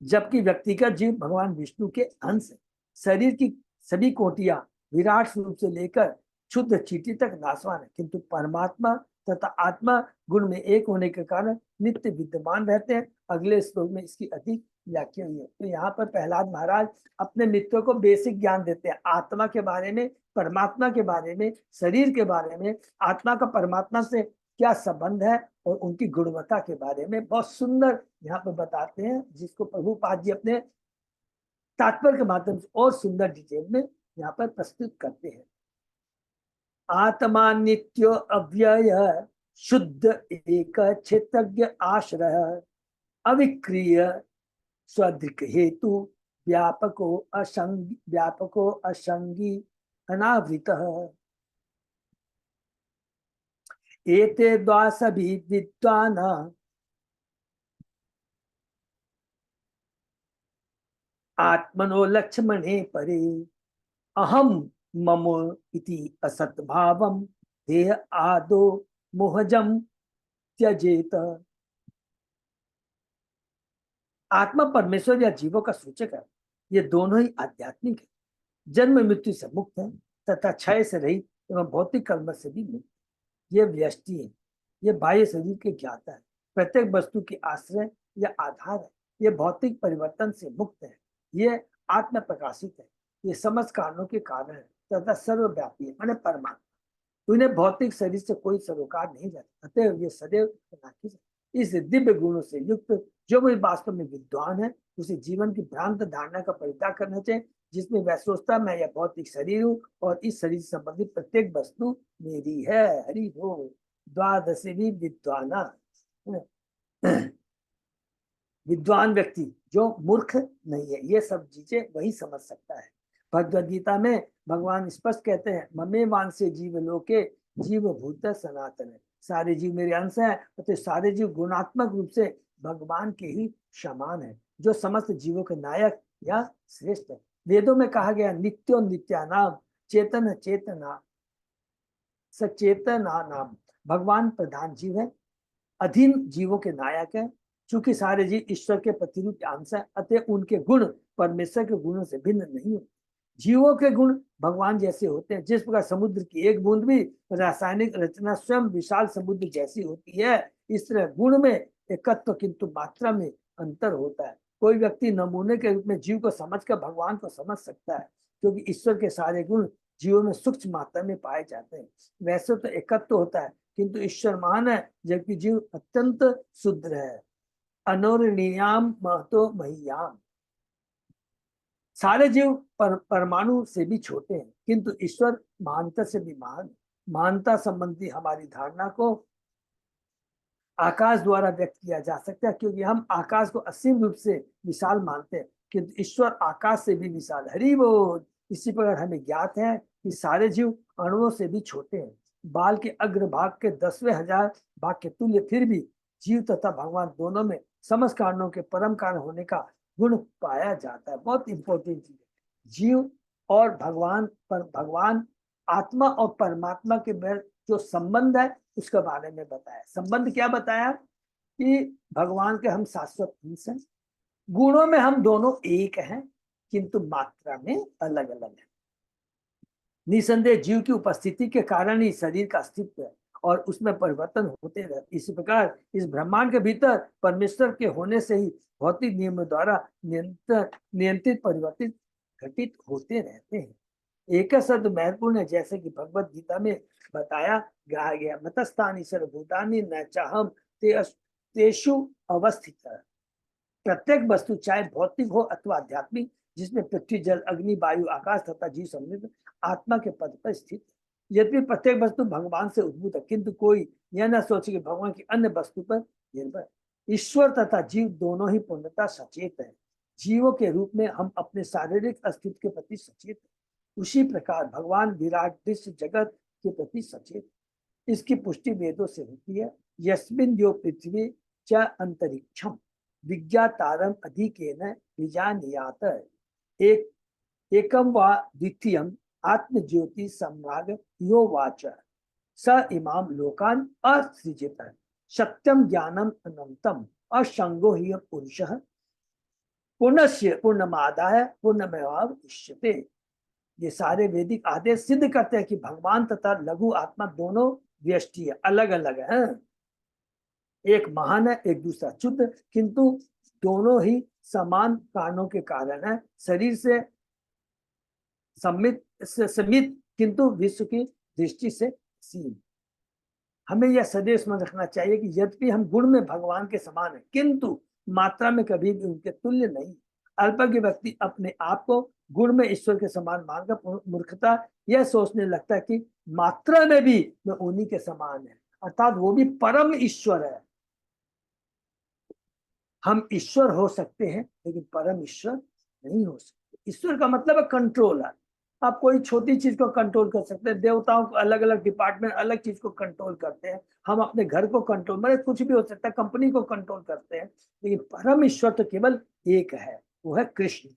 जबकि व्यक्तिगत जीव भगवान विष्णु के अंश है। शरीर की सभी कोटियां विराट स्वरूप से लेकर क्षुद्र चींटी तक नाशवान है, किंतु परमात्मा तथा आत्मा गुण में एक होने के कारण नित्य विद्यमान रहते हैं। अगले श्लोक में इसकी अधिक व्याख्या हुई है। तो यहाँ पर प्रहलाद महाराज अपने मित्रों को बेसिक ज्ञान देते हैं आत्मा के बारे में, परमात्मा के बारे में, शरीर के बारे में, आत्मा का परमात्मा से क्या संबंध है और उनकी गुणवत्ता के बारे में बहुत सुंदर यहाँ पर बताते हैं, जिसको प्रभुपाद जी अपने तात्पर्य के माध्यम से और सुंदर डिटेल में यहाँ पर प्रस्तुत करते हैं। आत्मा नित्यो अव्यय शुद्ध एक क्षेत्रज्ञ आश्रय अविक्रिय स्वदृक हेतु व्यापको असंगी अनावृत। एते द्वासभि विद्वान आत्मनो लक्ष्मणे परे अहम मम इति असत भावम देह आदो मोहजम त्यजेत। आत्मा परमेश्वर या जीवों का सूचक है। ये दोनों ही आध्यात्मिक है, जन्म मृत्यु से मुक्त है तथा क्षय से रहित एवं भौतिक कर्म से भी मुक्त। ये व्यष्टि है, ये बाह्य शरीर के ज्ञाता है, प्रत्येक वस्तु की आश्रय या आधार है। ये भौतिक परिवर्तन से मुक्त है, ये आत्म प्रकाशित है, ये समस्त कारणों के कारण है तथा सर्वव्यापी है, माने परमात्मा। उन्हें भौतिक शरीर से कोई सरोकार नहीं रहता, अतः ये सदैव राखी। इस दिव्य गुणों से युक्त जो कोई वास्तव में विद्वान है उसे जीवन की भ्रांत धारणा का परित्याग करना चाहिए, जिसमें वह सोचता मैं यह भौतिक शरीर हूँ और इस शरीर से संबंधित प्रत्येक वस्तु मेरी है। हरि बोल। द्वादशी विद्वाना, विद्वान व्यक्ति जो मूर्ख नहीं है, ये सब चीजें वही समझ सकता है। भगवद गीता में भगवान स्पष्ट कहते हैं, ममे वांसे जीव लोके जीव भूत सनातन है। सारे जीव मेरे अंश है, तो सारे जीव गुणात्मक रूप से भगवान के ही समान है, जो समस्त जीवों के नायक या श्रेष्ठ है। वेदों में कहा गया नित्यो नित्यानाम चेतन चेतना सचेतना नाम, भगवान प्रधान जीव है, अधीन जीवों के नायक है। चूंकि सारे जीव ईश्वर के प्रतिरूप अंश है, अतः उनके गुण परमेश्वर के गुणों से भिन्न नहीं होते। जीवों के गुण भगवान जैसे होते हैं। जिस प्रकार समुद्र की एक बूंद भी रासायनिक रचना स्वयं विशाल समुद्र जैसी होती है, इस तरह गुण में एकत्व किंतु मात्रा में अंतर होता है। कोई व्यक्ति नमूने के रूप में जीव को समझकर भगवान को समझ सकता है, क्योंकि ईश्वर के सारे गुण जीवों में सूक्ष्म मात्रा में पाए जाते हैं। वैसे तो एकत्व होता है, किंतु ईश्वर महान है जबकि जीव अत्यंत शुद्ध है। अनोरणीयाम महतो महियाम, सारे जीव परमाणु से भी छोटे हैं, किंतु ईश्वर महानता से भी महान। महानता संबंधी हमारी धारणा को आकाश द्वारा व्यक्त किया जा सकता है, क्योंकि हम आकाश को असीम रूप से विशाल मानते हैं, किंतु ईश्वर आकाश से भी विशाल। हरि बोल। इसी प्रकार हमें ज्ञात है कि सारे जीव अणुओं से भी छोटे हैं। बाल के अग्रभाग के 10,000 भाग के तुल्य फिर भी जीव तथा भगवान दोनों में समस्त कारणों के परम कारण होने का गुण पाया जाता है। बहुत इंपॉर्टेंट चीज है। जीव और भगवान पर, भगवान आत्मा और परमात्मा के बीच जो संबंध है उसके बारे में बताया। संबंध क्या बताया कि भगवान के हम शाश्वत अंश हैं, गुणों में हम दोनों एक हैं किंतु मात्रा में अलग अलग है। निसंदेह जीव की उपस्थिति के कारण ही शरीर का अस्तित्व है और उसमें परिवर्तन होते रहते। इसी प्रकार इस ब्रह्मांड के भीतर परमेश्वर के होने से ही भौतिक नियमों द्वारा नियंत्रित परिवर्तित घटित होते रहते हैं। एक शब्द महत्वपूर्ण है, जैसे कि भगवत गीता में बताया गया, मतस्थानी सर्वभूतानि न चाहम तेषु अवस्थित। प्रत्येक वस्तु चाहे भौतिक हो अथवा आध्यात्मिक, जिसमें पृथ्वी जल अग्नि वायु आकाश तथा जीव सम्मिलित आत्मा के पद पर स्थित है। यद्यपि प्रत्येक वस्तु भगवान से उद्भूत है, किंतु कोई यह न सोचे कि भगवान की अन्य वस्तु पर निर्भर। ईश्वर तथा जीव दोनों ही पूर्णतः सचेत है। जीवों के रूप में हम अपने शारीरिक अस्तित्व के प्रति सचेत है, उसी प्रकार भगवान विराट दृश्य जगत के प्रति सचेत। इसकी पुष्टि वेदों से होती है। यस्मिन् यो पृथ्वी च अंतरिक्षम विज्ञातारम अधिकेन विजानीयात एक एकम वा द्वितीयम आत्मज्योति सम्राग यो वाच स इमाम लोकान असृजत सत्यम ज्ञानम अनंतम असंगो हि पुरुषः पूर्णस्य पूर्णमादाय पूर्णमेवावशिष्यते। ये सारे वैदिक आदेश सिद्ध करते हैं कि भगवान तथा लघु आत्मा दोनों व्यष्टि है, अलग अलग है। एक महान है, एक दूसरा शुद्ध, किंतु दोनों ही समान कारणों के कारण है। शरीर से समित किंतु विश्व की दृष्टि से सीम। हमें यह सदैव स्मरण रखना चाहिए कि यद्यपि हम गुण में भगवान के समान है, किंतु मात्रा में कभी भी उनके तुल्य नहीं। अल्पज्ञ व्यक्ति अपने आप को गुण में ईश्वर के समान मानकर मूर्खता यह सोचने लगता है कि मात्रा में भी वह उन्हीं के समान है, अर्थात वो भी परम ईश्वर है। हम ईश्वर हो सकते हैं लेकिन परम ईश्वर नहीं हो सकते। ईश्वर का मतलब है कंट्रोलर। आप कोई छोटी चीज को कंट्रोल कर सकते हैं, देवताओं को अलग अलग डिपार्टमेंट अलग चीज को कंट्रोल करते हैं। हम अपने घर को कंट्रोल, मतलब कुछ भी हो सकता है, कंपनी को कंट्रोल करते हैं, लेकिन परम ईश्वर तो केवल एक है, वो है कृष्ण।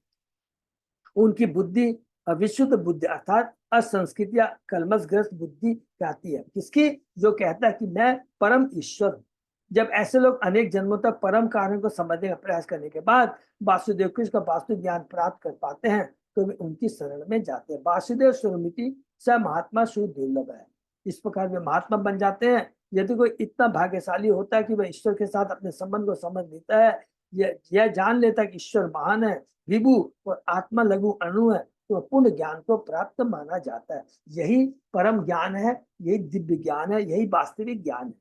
उनकी बुद्धि अविशुद्ध बुद्धि अर्थात असंस्कृत या कलमशग्रस्त बुद्धि कहती है किसकी, जो कहता है कि मैं परम ईश्वर हूँ। जब ऐसे लोग अनेक जन्मों तक परम कारण को समझने का प्रयास करने के बाद वासुदेव कृष्ण का वास्तविक ज्ञान प्राप्त कर पाते हैं तो वे उनकी शरण में जाते हैं। वासुदेव स्वरूमिति स महात्मा शुद्ध दुर्लभ है। इस प्रकार वे महात्मा बन जाते हैं। यदि कोई इतना भाग्यशाली होता है कि वह ईश्वर के साथ अपने संबंध को समझ लेता है, यह जान लेता है कि ईश्वर महान है, विभु और आत्मा लघु अणु है, तो पूर्ण ज्ञान को प्राप्त माना जाता है। यही परम ज्ञान है, यही दिव्य ज्ञान है, यही वास्तविक ज्ञान है।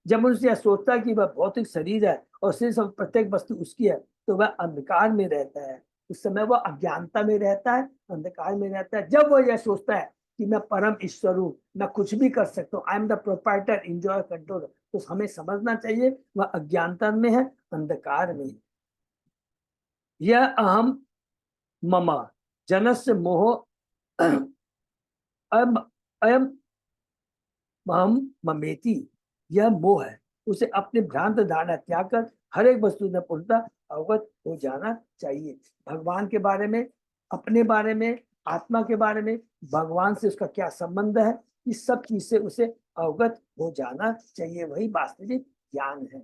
जब मनुष्य यह सोचता है कि वह भौतिक शरीर है और सिर्फ प्रत्येक वस्तु उसकी है, तो वह अंधकार में रहता है। उस समय वह अज्ञानता में रहता है, अंधकार में रहता है। जब वह यह सोचता है कि मैं परम ईश्वर हूँ, मैं कुछ भी कर सकता हूँ, I am the proprietor enjoy control, तो हमें समझना चाहिए वह अज्ञानता में है, अंधकार में है। यह अहम मम जनस्य मोह अयम महम ममेति, यह मोह है। उसे अपने भ्रांत धारणा त्याग कर हर एक वस्तु में पूर्णतः अवगत हो जाना चाहिए। भगवान के बारे में, अपने बारे में, आत्मा के बारे में, भगवान से उसका क्या संबंध है, इस सब चीज से उसे अवगत हो जाना चाहिए। वही वास्तविक ज्ञान है।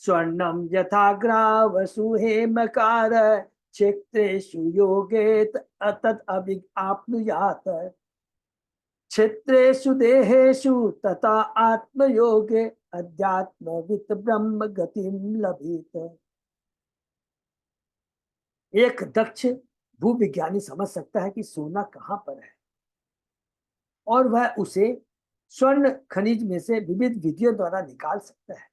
स्वर्णम यथाग्राव सुहेमकार क्षेत्रेषु योगेत तत् अभिप्नुयात क्षेत्रेषु देहेषु तथा आत्मयोगे अध्यात्मवित् ब्रह्म गतिम लभेत। एक दक्ष भूविज्ञानी समझ सकता है कि सोना कहाँ पर है और वह उसे स्वर्ण खनिज में से विविध विधियों द्वारा निकाल सकता है।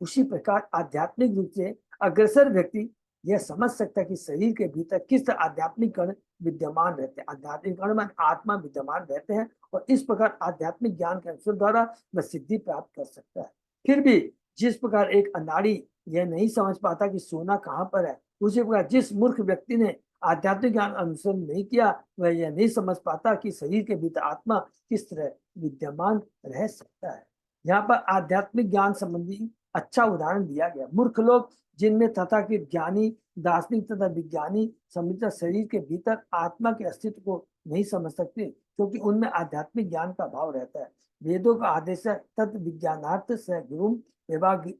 उसी प्रकार आध्यात्मिक रूप से अग्रसर व्यक्ति यह समझ सकता है कि शरीर के भीतर किस आध्यात्मिक कण विद्यमान रहते हैं। आध्यात्मिक कण में आत्मा विद्यमान रहते हैं और इस प्रकार आध्यात्मिक ज्ञान के अवसर द्वारा वह सिद्धि प्राप्त कर सकता है। फिर भी जिस प्रकार एक अनाड़ी यह नहीं समझ पाता कि सोना कहाँ पर है, उसी प्रकार जिस मूर्ख व्यक्ति ने आध्यात्मिक ज्ञान अनुसरण नहीं किया वह यह नहीं समझ पाता कि शरीर के भीतर आत्मा किस तरह विद्यमान रह सकता है। यहाँ पर आध्यात्मिक ज्ञान संबंधी अच्छा उदाहरण दिया गया। मूर्ख लोग जिनमें तथाकथित ज्ञानी, दार्शनिक तथा विज्ञानी संहिता शरीर के भीतर आत्मा के अस्तित्व को नहीं समझ सकते, क्योंकि उनमें आध्यात्मिक ज्ञान का भाव रहता है। वेदों का आदेश है तत् विज्ञानार्थ स गुरुम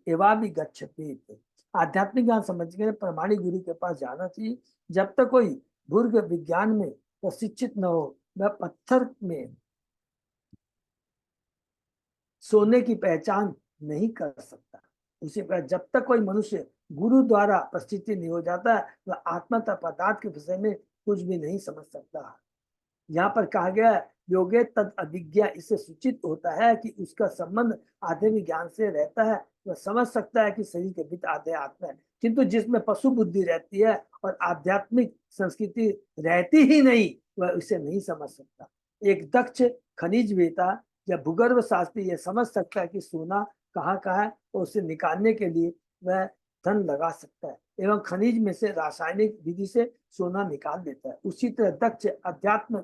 एवाभिगच्छति। आध्यात्मिक ज्ञान समझने के लिए प्रमाणिक गुरु के पास जाना चाहिए। जब तक कोई भूर्ग विज्ञान में प्रशिक्षित न हो, वह पत्थर में सोने की पहचान नहीं कर सकता। उसी प्रकार जब तक कोई मनुष्य गुरु द्वारा प्रशिक्षित नहीं हो जाता, वह आत्मा तथा पदार्थ के विषय में कुछ भी नहीं समझ सकता। यहाँ पर कहा गया योगे तद अभिज्ञा, इससे सूचित होता है कि उसका संबंध आध्यात्मिक ज्ञान से रहता है। वह समझ सकता है कि शरीर के भीतर आधे आत्मा है, किंतु जिसमें पशु बुद्धि रहती है और आध्यात्मिक संस्कृति रहती ही नहीं, वह उसे नहीं समझ सकता। एक दक्ष खनिज वेता या भूगर्भ शास्त्री यह समझ सकता है कि सोना कहाँ का है और उसे निकालने के लिए वह धन लगा सकता है एवं खनिज में से रासायनिक विधि से सोना निकाल देता है। उसी तरह दक्ष अध्यात्म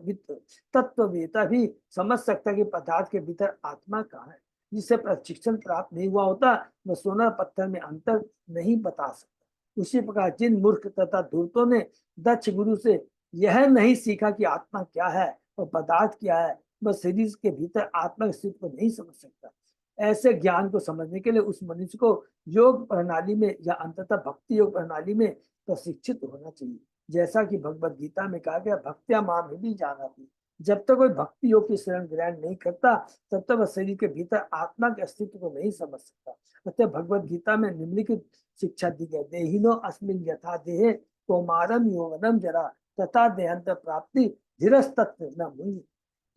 तत्ववेता भी समझ सकता है कि पदार्थ के भीतर आत्मा कहाँ है। जिससे प्रशिक्षण प्राप्त नहीं हुआ होता, वह सोना पत्थर में अंतर नहीं बता सकता। उसी प्रकार जिन मूर्ख तथा धूर्तों ने दक्ष गुरु से यह नहीं सीखा कि आत्मा क्या है और पदार्थ क्या है, वह शरीर के भीतर आत्मा के अस्तित्व को नहीं समझ सकता। ऐसे ज्ञान को समझने के लिए उस मनुष्य को योग प्रणाली में या अंततः भक्ति योग प्रणाली में प्रशिक्षित होना चाहिए। जैसा कि भगवत गीता में कहा गया, भक्त्या माम भी जाना थी। जब तक कोई भक्ति योग की शरण ग्रहण नहीं करता, तब तक वह शरीर के भीतर आत्मा के अस्तित्व को नहीं समझ सकता। अतः भगवत गीता में निम्नलिखित शिक्षा दी गई, देहिनो अस्मिन् यथा देहे कौमारम यौवनम जरा तथा देहांत प्राप्ति धीरस्तत्व न मुनि।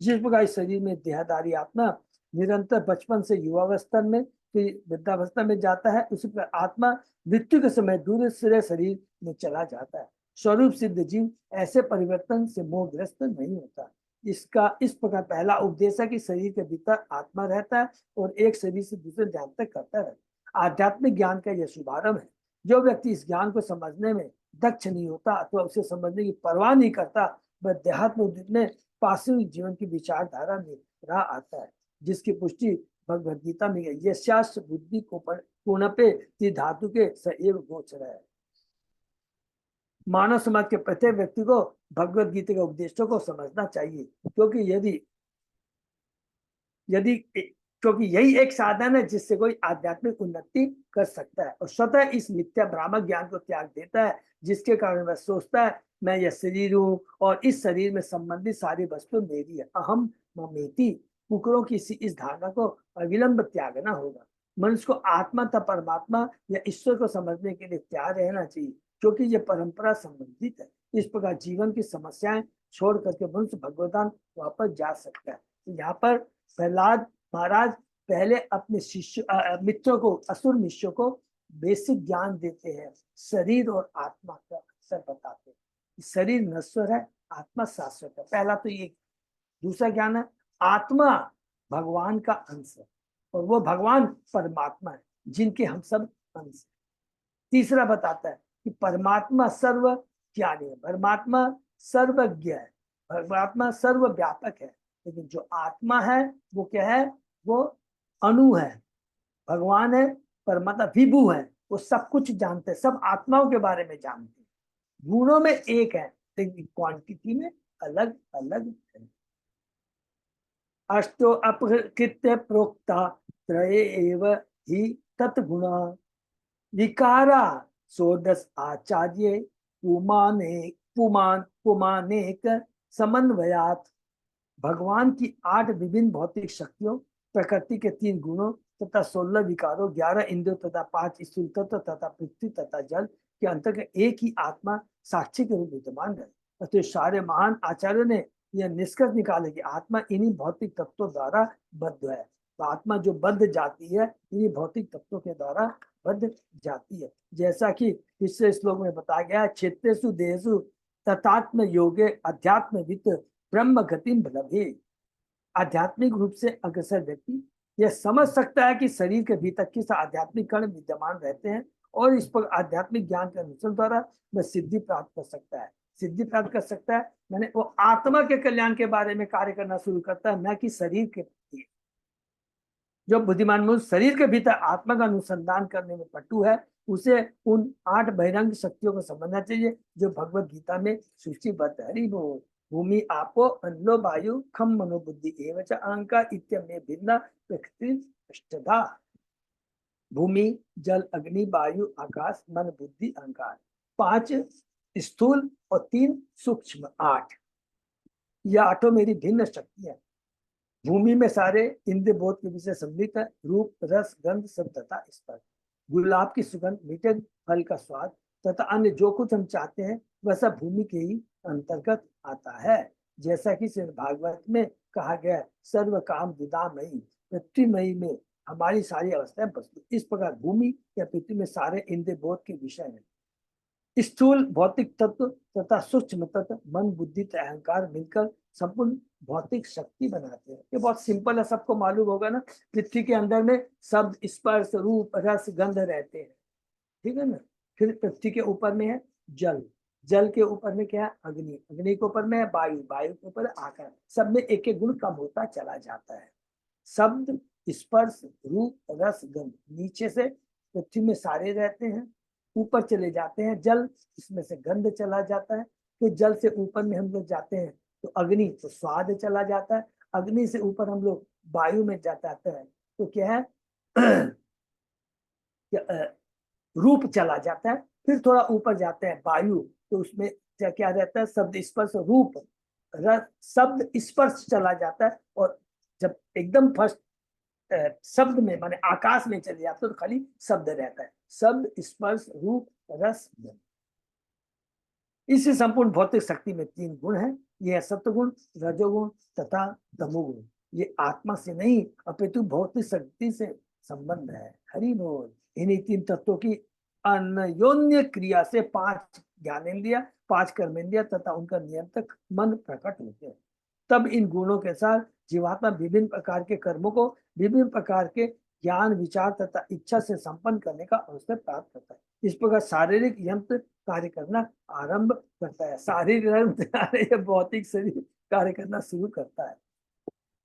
जिस प्रकार इस शरीर में देहधारी आत्मा निरंतर बचपन से युवावस्था में फिर वृद्धावस्था में जाता है, उसी पर आत्मा मृत्यु के समय दूसरे शरीर में चला जाता है। स्वरूप सिद्ध जीव ऐसे परिवर्तन से मोहग्रस्त नहीं होता। इसका इस प्रकार पहला उपदेश है कि शरीर के भीतर आत्मा रहता है और एक शरीर से दूसरे ध्यान तक करता रहता है। आध्यात्मिक ज्ञान का यह शुभारंभ है। जो व्यक्ति इस ज्ञान को समझने में दक्ष नहीं होता अथवा उसे समझने की परवाह नहीं करता, वह देहात्म में पार्श्विक जीवन की विचारधारा में रह आता है, जिसकी पुष्टि भगवद गीता में है। यस्यास्य बुद्धि को पूर्णपे धातु के सएव गोचर है। मानव समाज के प्रत्येक व्यक्ति को भगवद गीता के उपदेशों को समझना चाहिए, क्योंकि यदि यदि क्योंकि यही एक साधन है जिससे कोई आध्यात्मिक उन्नति कर सकता है और स्वतः इस मिथ्या भ्रामक ज्ञान को त्याग देता है, जिसके कारण वह सोचता है मैं यह शरीर हूँ और इस शरीर में संबंधित सारी वस्तु मेरी है। अहम ममेति कुकरों की इस धारणा को अविलंब त्यागना होगा। मनुष्य को आत्मा तथा परमात्मा या ईश्वर को समझने के लिए तैयार रहना चाहिए, क्योंकि यह परंपरा संबंधित है। इस प्रकार जीवन की समस्याएं छोड़ करके मनुष्य भगवदान वापस जा सकता है। यहाँ पर प्रहलाद महाराज पहले अपने शिष्य मित्रों को, असुर मित्रों को बेसिक ज्ञान देते हैं, शरीर और आत्मा का अक्सर बताते हैं। शरीर नश्वर है, आत्मा शाश्वत है, पहला तो ये। दूसरा ज्ञान है आत्मा भगवान का अंश है और वो भगवान परमात्मा है जिनके हम सब अंश है। तीसरा बताता है कि परमात्मा सर्व ज्ञानी है, परमात्मा सर्वज्ञ है, परमात्मा सर्वव्यापक है। लेकिन जो आत्मा है वो क्या है? वो अणु है। भगवान है, परमात्मा विभु है, वो सब कुछ जानते हैं, सब आत्माओं के बारे में जानते हैं। गुणों में एक है लेकिन क्वांटिटी में अलग अलग है। अष्टो अपकृत्य प्रोक्ता त्रये एव ही तत्गुणा विकारा षोडश आचार्य पुमानेक समन्वयात। भगवान की 8 विभिन्न भौतिक शक्तियों, प्रकृति के 3 गुणों तथा 16 विकारों, 11 इंद्रियों तथा 5 स्थूल तत्व तथा पृथ्वी तथा जल के अंतर्गत एक ही आत्मा साक्षी के रूप विद्यमान है। तो सारे महान आचार्यों ने यह निष्कर्ष निकाले कि आत्मा इन्हीं भौतिक तत्वों द्वारा बद्ध है। तो आत्मा जो बद्ध जाती है इन्हीं भौतिक तत्वों के द्वारा बद्ध जाती है। जैसा कि पिछले श्लोक में बताया गया है, क्षेत्रेषु देहेषु तथात्म योगे अध्यात्म वित्त ब्रह्म गतिम लभे। आध्यात्मिक रूप से अग्रसर व्यक्ति यह समझ सकता है कि शरीर के भीतर किस आध्यात्मिक कण विद्यमान रहते हैं और इस पर आध्यात्मिक ज्ञान के अनुसरण द्वारा वह सिद्धि प्राप्त कर सकता है। सिद्धि प्राप्त कर सकता है मैंने वो आत्मा के कल्याण के बारे में कार्य करना शुरू करता है, न कि शरीर के प्रति। जो बुद्धिमान मनुष्य शरीर के भीतर आत्मा का अनुसंधान करने में पटु है, उसे उन 8 बहिरंग शक्तियों को समझना चाहिए जो भगवत गीता में सूचीबद्ध है। हरि बोल। भूमि आपो अन्न वायु खम मनोबुद्धि एवं अहंकार इत्यमे भिन्ना प्रकृति अष्टधा। भूमि जल अग्नि वायु आकाश मन बुद्धि अहंकार, 5 स्थूल और 3 सूक्ष्म, 8। यह 8 मेरी भिन्न शक्तियां। भूमि में सारे इंद्रिय बोध के विषय सम्मिलित है, रूप रस गंध सब तथा स्पर्श। गुलाब की सुगंध, मीठे फल का स्वाद तथा अन्य जो कुछ हम चाहते हैं वह सब भूमि के ही अंतर्गत आता है। जैसा कि श्रीमद् भागवत में कहा गया, सर्व काम विदामयी पृथ्वीमयी में हमारी सारी अवस्थाएं बसती। इस प्रकार भूमि या पृथ्वी में सारे इंद्रिय बोध के विषय हैं। स्थूल भौतिक तत्व तथा सूक्ष्म तत्व मन बुद्धि अहंकार मिलकर संपूर्ण भौतिक शक्ति बनाते हैं। ये बहुत सिंपल है, सबको मालूम होगा ना। पृथ्वी के अंदर में शब्द स्पर्श रूप रस गंध रहते हैं, ठीक है ना। फिर पृथ्वी के ऊपर में है जल, जल के ऊपर में क्या है अग्नि, अग्नि के ऊपर में है वायु, वायु के ऊपर आकाश। सब में एक एक गुण कम होता चला जाता है। शब्द स्पर्श रूप रस गंध नीचे से पृथ्वी में सारे रहते हैं, ऊपर चले जाते हैं जल, इसमें से गंध चला जाता है। फिर जल से ऊपर में हम लोग जाते हैं तो अग्नि, तो स्वाद चला जाता है। अग्नि से ऊपर हम लोग वायु में जाते हैं तो क्या है रूप चला जाता है। फिर थोड़ा ऊपर जाते हैं वायु, तो उसमें क्या क्या रहता है शब्द स्पर्श रूप शब्द स्पर्श चला जाता है। और जब एकदम फर्स्ट शब्द में माने आकाश में चले जाते तो खाली शब्द रहता है, शब्द स्पर्श रूप रस गंध। इस संपूर्ण भौतिक शक्ति में 3 गुण हैं, ये है सत्वगुण रजोगुण तथा तमोगुण। ये आत्मा से नहीं अपितु भौतिक शक्ति से संबंध है। हरि बोल। इन्हीं 3 तत्वों की अन्योन्य क्रिया से 5 ज्ञानेन्द्रिय 5 कर्मेंद्रिय तथा उनका नियंत्रक मन प्रकट होते हैं। तब इन गुणों के साथ जीवात्मा विभिन्न प्रकार के कर्मों को विभिन्न प्रकार के ज्ञान विचार तथा इच्छा से संपन्न करने का अवसर प्राप्त करता है। इस प्रकार शारीरिक यंत्र कार्य करना आरंभ करता है। शारीरिक भौतिक शरीर कार्य करना शुरू करता है।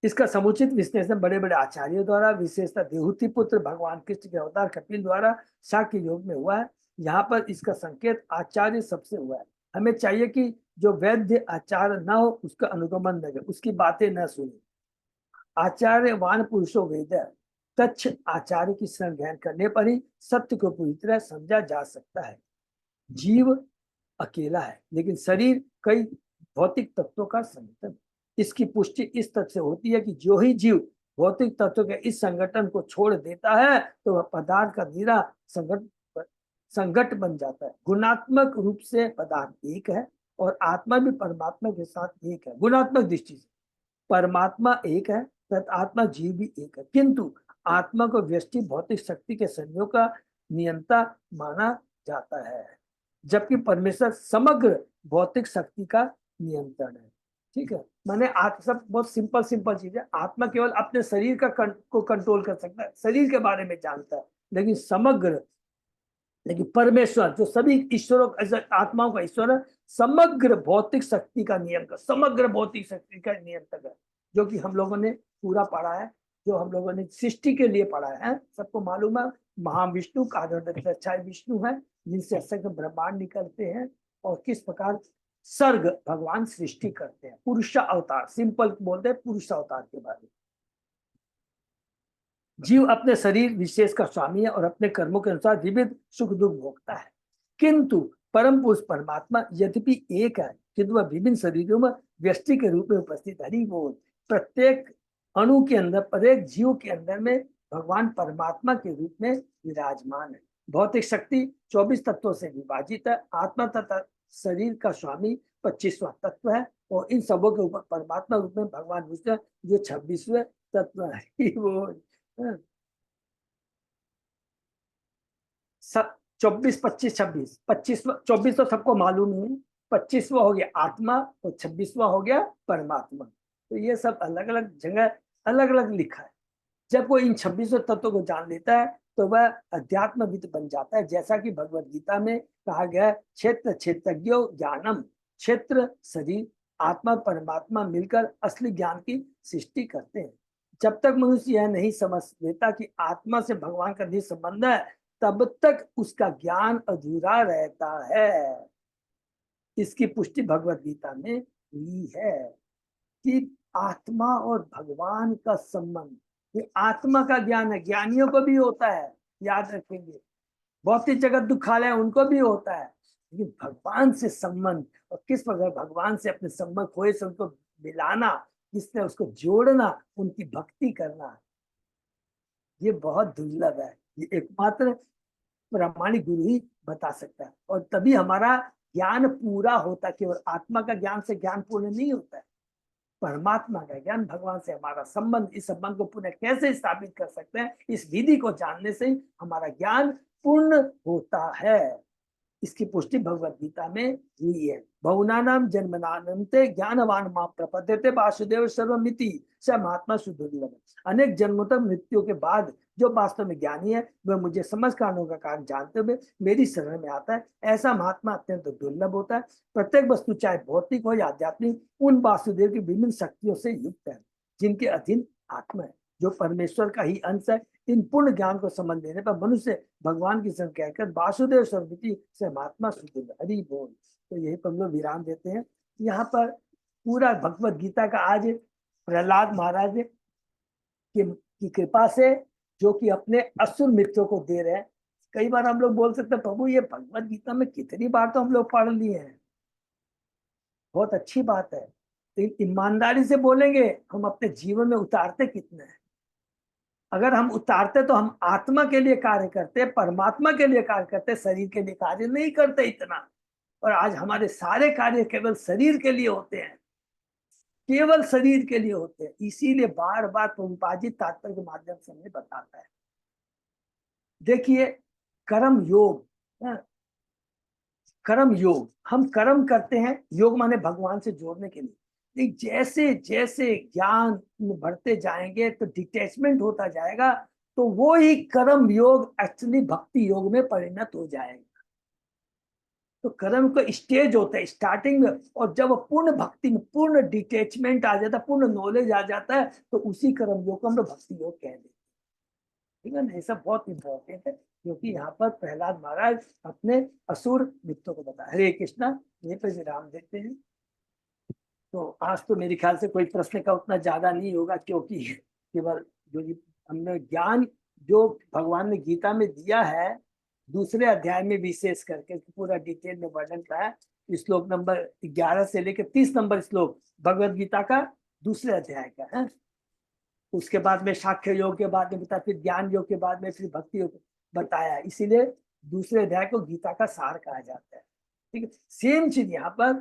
इसका समुचित विश्लेषण बड़े बड़े आचार्यों द्वारा, विशेषतः देहूति पुत्र भगवान कृष्ण के अवतार कपिल द्वारा शाक्य योग में हुआ है। यहाँ पर इसका संकेत आचार्य सबसे हुआ है। हमें चाहिए कि जो वैद्य आचार्य न हो उसका अनुगमन न करे, उसकी बातें न सुने। आचार्य वान पुरुषो वेद तच्छ आचार्य की शरण ग्रहण करने पर ही सत्य को पूरी तरह समझा जा सकता है। जीव अकेला है लेकिन शरीर कई भौतिक तत्वों का संगठन। इसकी पुष्टि इस तथ्य से होती है कि जो ही जीव भौतिक तत्वों के इस संगठन को छोड़ देता है तो वह पदार्थ का निरा संगठ बन जाता है। गुणात्मक रूप से पदार्थ एक है और आत्मा भी परमात्मा के साथ एक है। गुणात्मक दृष्टि से परमात्मा एक है तथा आत्मा जीव भी एक है, किंतु आत्मा को व्यष्टि भौतिक शक्ति के संयोग का नियंता माना जाता है, जबकि परमेश्वर समग्र भौतिक शक्ति का नियंत्रण है। ठीक है, माने सब बहुत सिंपल चीज है। आत्मा केवल अपने शरीर को कंट्रोल कर सकता है, शरीर के बारे में जानता है, लेकिन परमेश्वर जो सभी ईश्वरों आत्माओं का ईश्वर है, समग्र भौतिक शक्ति का नियंत्रक, समग्र भौतिक शक्ति का नियंत्रक है। जो कि हम लोगों ने पूरा पढ़ा है, जो हम लोगों ने सृष्टि के लिए पढ़ा है। सबको मालूम है महाविष्णु का विष्णु है जिनसे असंख्य ब्रह्मांड निकलते हैं और किस प्रकार सर्ग भगवान सृष्टि करते हैं। पुरुष अवतार, सिंपल बोलते हैं पुरुष अवतार के बारे में। जीव अपने शरीर विशेष का स्वामी है और अपने कर्मों के अनुसार विविध सुख दुख भोगता है, किंतु परम पुरुष परमात्मा यद्यपि एक है किंतु वह विभिन्न शरीरों में व्यष्टि के रूप में उपस्थित। हरि बोल। प्रत्येक अणु के अंदर, प्रत्येक जीव के अंदर में भगवान परमात्मा के रूप में विराजमान है। भौतिक शक्ति 24 तत्वों से विभाजित है। आत्मा तथा शरीर का स्वामी 25वां तत्व है और इन सबों के ऊपर परमात्मा रूप में भगवान विष्णु जो 26वें तत्व है। वो 24 25 26 25 24 तो सबको मालूम है, 25वां हो गया आत्मा और 26वां हो गया परमात्मा। तो ये सब अलग अलग जगह अलग अलग लिखा है। जब वो इन 26 तत्वों को जान लेता है तो वह अध्यात्मविद बन जाता है। जैसा कि भगवत गीता में कहा गया है, क्षेत्र क्षेत्रज्ञो ज्ञानम, क्षेत्र शरीर आत्मा परमात्मा मिलकर असली ज्ञान की सृष्टि करते हैं। जब तक मनुष्य यह नहीं समझ लेता कि आत्मा से भगवान का निज संबंध है, तब तक उसका ज्ञान अधूरा रहता है। इसकी पुष्टि भगवत गीता में हुई है कि आत्मा और भगवान का संबंध, ये आत्मा का ज्ञान है, ज्ञानियों को भी होता है, याद रखेंगे। भौतिक जगत दुखालय उनको भी होता है, लेकिन भगवान से संबंध, और किस प्रकार भगवान से अपने संबंध खोए से उनको मिलाना, इसलिए उसको जोड़ना, उनकी भक्ति करना, ये बहुत दुर्लभ है। ये एकमात्र प्रामाणिक गुरु ही बता सकता है, और तभी हमारा ज्ञान पूरा होता है। केवल आत्मा का ज्ञान से ज्ञान पूर्ण नहीं होता है, परमात्मा का ज्ञान, भगवान से हमारा संबंध, इस संबंध को पुनः कैसे स्थापित कर सकते हैं, इस विधि को जानने से ही हमारा ज्ञान पूर्ण होता है। इसकी पुष्टि भगवत गीता में हुई है। बहुनानाम जन्मनानंते ज्ञानवान मां प्रपद्यते वासुदेव सर्वमिति स महात्मा सुदुर्लभ। अनेक जन्मों तक मृत्यु के बाद जो वास्तव में ज्ञानी है, वह मुझे समझ कारणों का कारण जानते हुए मेरी शरण में आता है, ऐसा महात्मा अत्यंत दुर्लभ होता है। प्रत्येक वस्तु चाहे भौतिक हो या आध्यात्मिक, उन वासुदेव की विभिन्न शक्तियों से युक्त है, जिनके अधीन आत्मा है, जो परमेश्वर का ही अंश है। इन पूर्ण ज्ञान को समझ लेने पर मनुष्य भगवान की शरण कहकर वासुदेव सर्वमिति से महात्मा सुदुर्लभ। हरि बोल। तो यही पर हम लोग विराम देते हैं। यहाँ पर पूरा भगवत गीता का आज प्रहलाद महाराज की कृपा से, जो कि अपने असुर मित्रों को दे रहे हैं। कई बार हम लोग बोल सकते हैं, प्रभु ये भगवत गीता में कितनी बार तो हम लोग पढ़ लिए हैं, बहुत अच्छी बात है, लेकिन ईमानदारी से बोलेंगे हम अपने जीवन में उतारते कितने हैं? अगर हम उतारते तो हम आत्मा के लिए कार्य करते, परमात्मा के लिए कार्य करते, शरीर के लिए कार्य नहीं करते इतना। और आज हमारे सारे कार्य केवल शरीर के लिए होते हैं, केवल शरीर के लिए होते हैं। इसीलिए बार बार प्रभुपाद जी तात्पर्य के माध्यम से हमें बताता है। देखिए, कर्म योग, कर्म योग, हम कर्म करते हैं, योग माने भगवान से जोड़ने के लिए। लेकिन जैसे जैसे ज्ञान में बढ़ते जाएंगे तो डिटैचमेंट होता जाएगा, तो वो ही कर्म योग एक्चुअली भक्ति योग में परिणत हो जाएगा। तो कर्म का स्टेज होता है स्टार्टिंग में, और जब पूर्ण भक्ति में पूर्ण डिटैचमेंट आ जाता है, पूर्ण नॉलेज आ जाता है, तो उसी कर्म योग को हम लोग भक्ति योग कह देते हैं। ठीक है ना, ये सब बहुत इंपॉर्टेंट है, क्योंकि यहाँ पर प्रहलाद महाराज अपने असुर मित्रों को बताया। हरे कृष्णा। यहीं पर विराम देते हैं। तो आज तो मेरे ख्याल से कोई प्रश्न का उतना ज्यादा नहीं होगा, क्योंकि केवल जो हमने ज्ञान जो भगवान ने गीता में दिया है, दूसरे अध्याय में विशेष करके पूरा डिटेल में वर्णन का है। श्लोक नंबर 11 से लेकर 30 नंबर श्लोक भगवत गीता का दूसरे अध्याय का है। उसके बाद में साक्ष्य योग के बाद में बताया, फिर ज्ञान योग के बाद में फिर भक्ति योग बताया। इसीलिए दूसरे अध्याय को गीता का सार कहा जाता है। ठीक है, सेम चीज यहाँ पर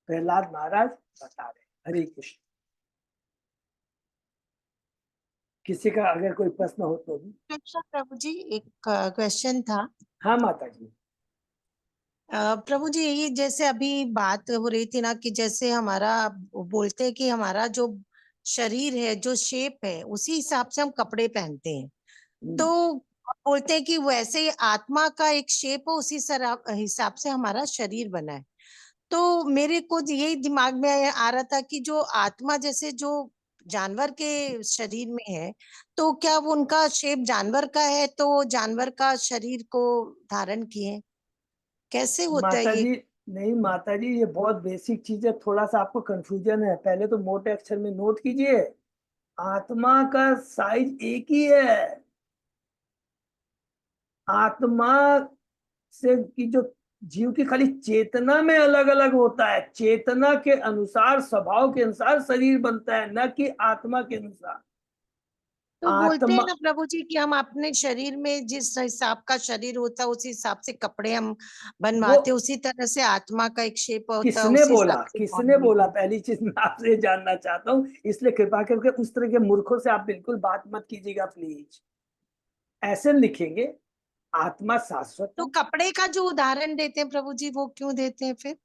प्रहलाद महाराज बता रहे। हरे कृष्ण। किसी का अगर कोई प्रश्न हो तो भी। अच्छा प्रभु जी, एक क्वेश्चन था। हाँ माता जी। प्रभु जी, ये जैसे अभी बात हो रही थी ना कि जैसे हमारा बोलते हैं कि हमारा जो शरीर है, जो शेप है, उसी हिसाब से हम कपड़े पहनते हैं। तो बोलते हैं कि वैसे ही आत्मा का एक शेप हो, उसी हिसाब से हमारा शरीर बना है। तो मेरे को यही दिमाग में आ रहा था कि जो आत्मा जैसे जो जानवर के शरीर में है, तो क्या वो उनका शेप जानवर का है, तो जानवर का शरीर को धारण किए, कैसे होता है माता ये? जी, नहीं माता जी, ये बहुत बेसिक चीज है, थोड़ा सा आपको कंफ्यूजन है। पहले तो मोटे अक्षर में नोट कीजिए, आत्मा का साइज एक ही है। आत्मा से की जो जीव की खाली चेतना में अलग अलग होता है, चेतना के अनुसार स्वभाव के अनुसार शरीर बनता है, न कि आत्मा के अनुसार। तो बोलते हैं आत्मा ना प्रभु जी कि हम अपने शरीर में जिस हिसाब का शरीर होता है, उसी हिसाब से कपड़े हम वो बनवाते हैं, उसी तरह से आत्मा का एक शेप होता है, किसने उसी बोला, हिसाब से किसने बॉडी बोला? भी। पहली चीज मैं आपसे जानना चाहता हूँ, इसलिए कृपा करके उस तरह के मूर्खों से आप बिल्कुल बात मत कीजिएगा प्लीज। ऐसे लिखेंगे, आत्मा शाश्वत तो है। कपड़े का जो उदाहरण देते हैं प्रभु जी, वो क्यों देते हैं फिर?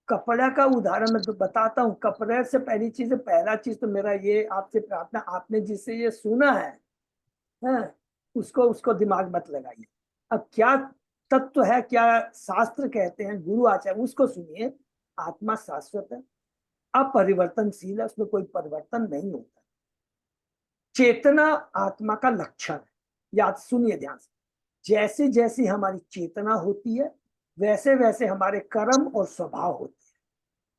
कपड़ा का उदाहरण मैं तो बताता हूँ। कपड़े से पहली चीज, पहला चीज तो मेरा ये आपसे प्रार्थना, आपने जिससे ये सुना है उसको उसको दिमाग मत लगाइए। अब क्या तत्व है, क्या शास्त्र कहते हैं, गुरु आचार्य, उसको सुनिए। आत्मा शाश्वत है, अपरिवर्तनशील है, उसमें कोई परिवर्तन नहीं होता। चेतना आत्मा का लक्षण है। याद सुनिए ध्यान से, जैसे जैसी हमारी चेतना होती है वैसे वैसे हमारे कर्म और स्वभाव होते हैं,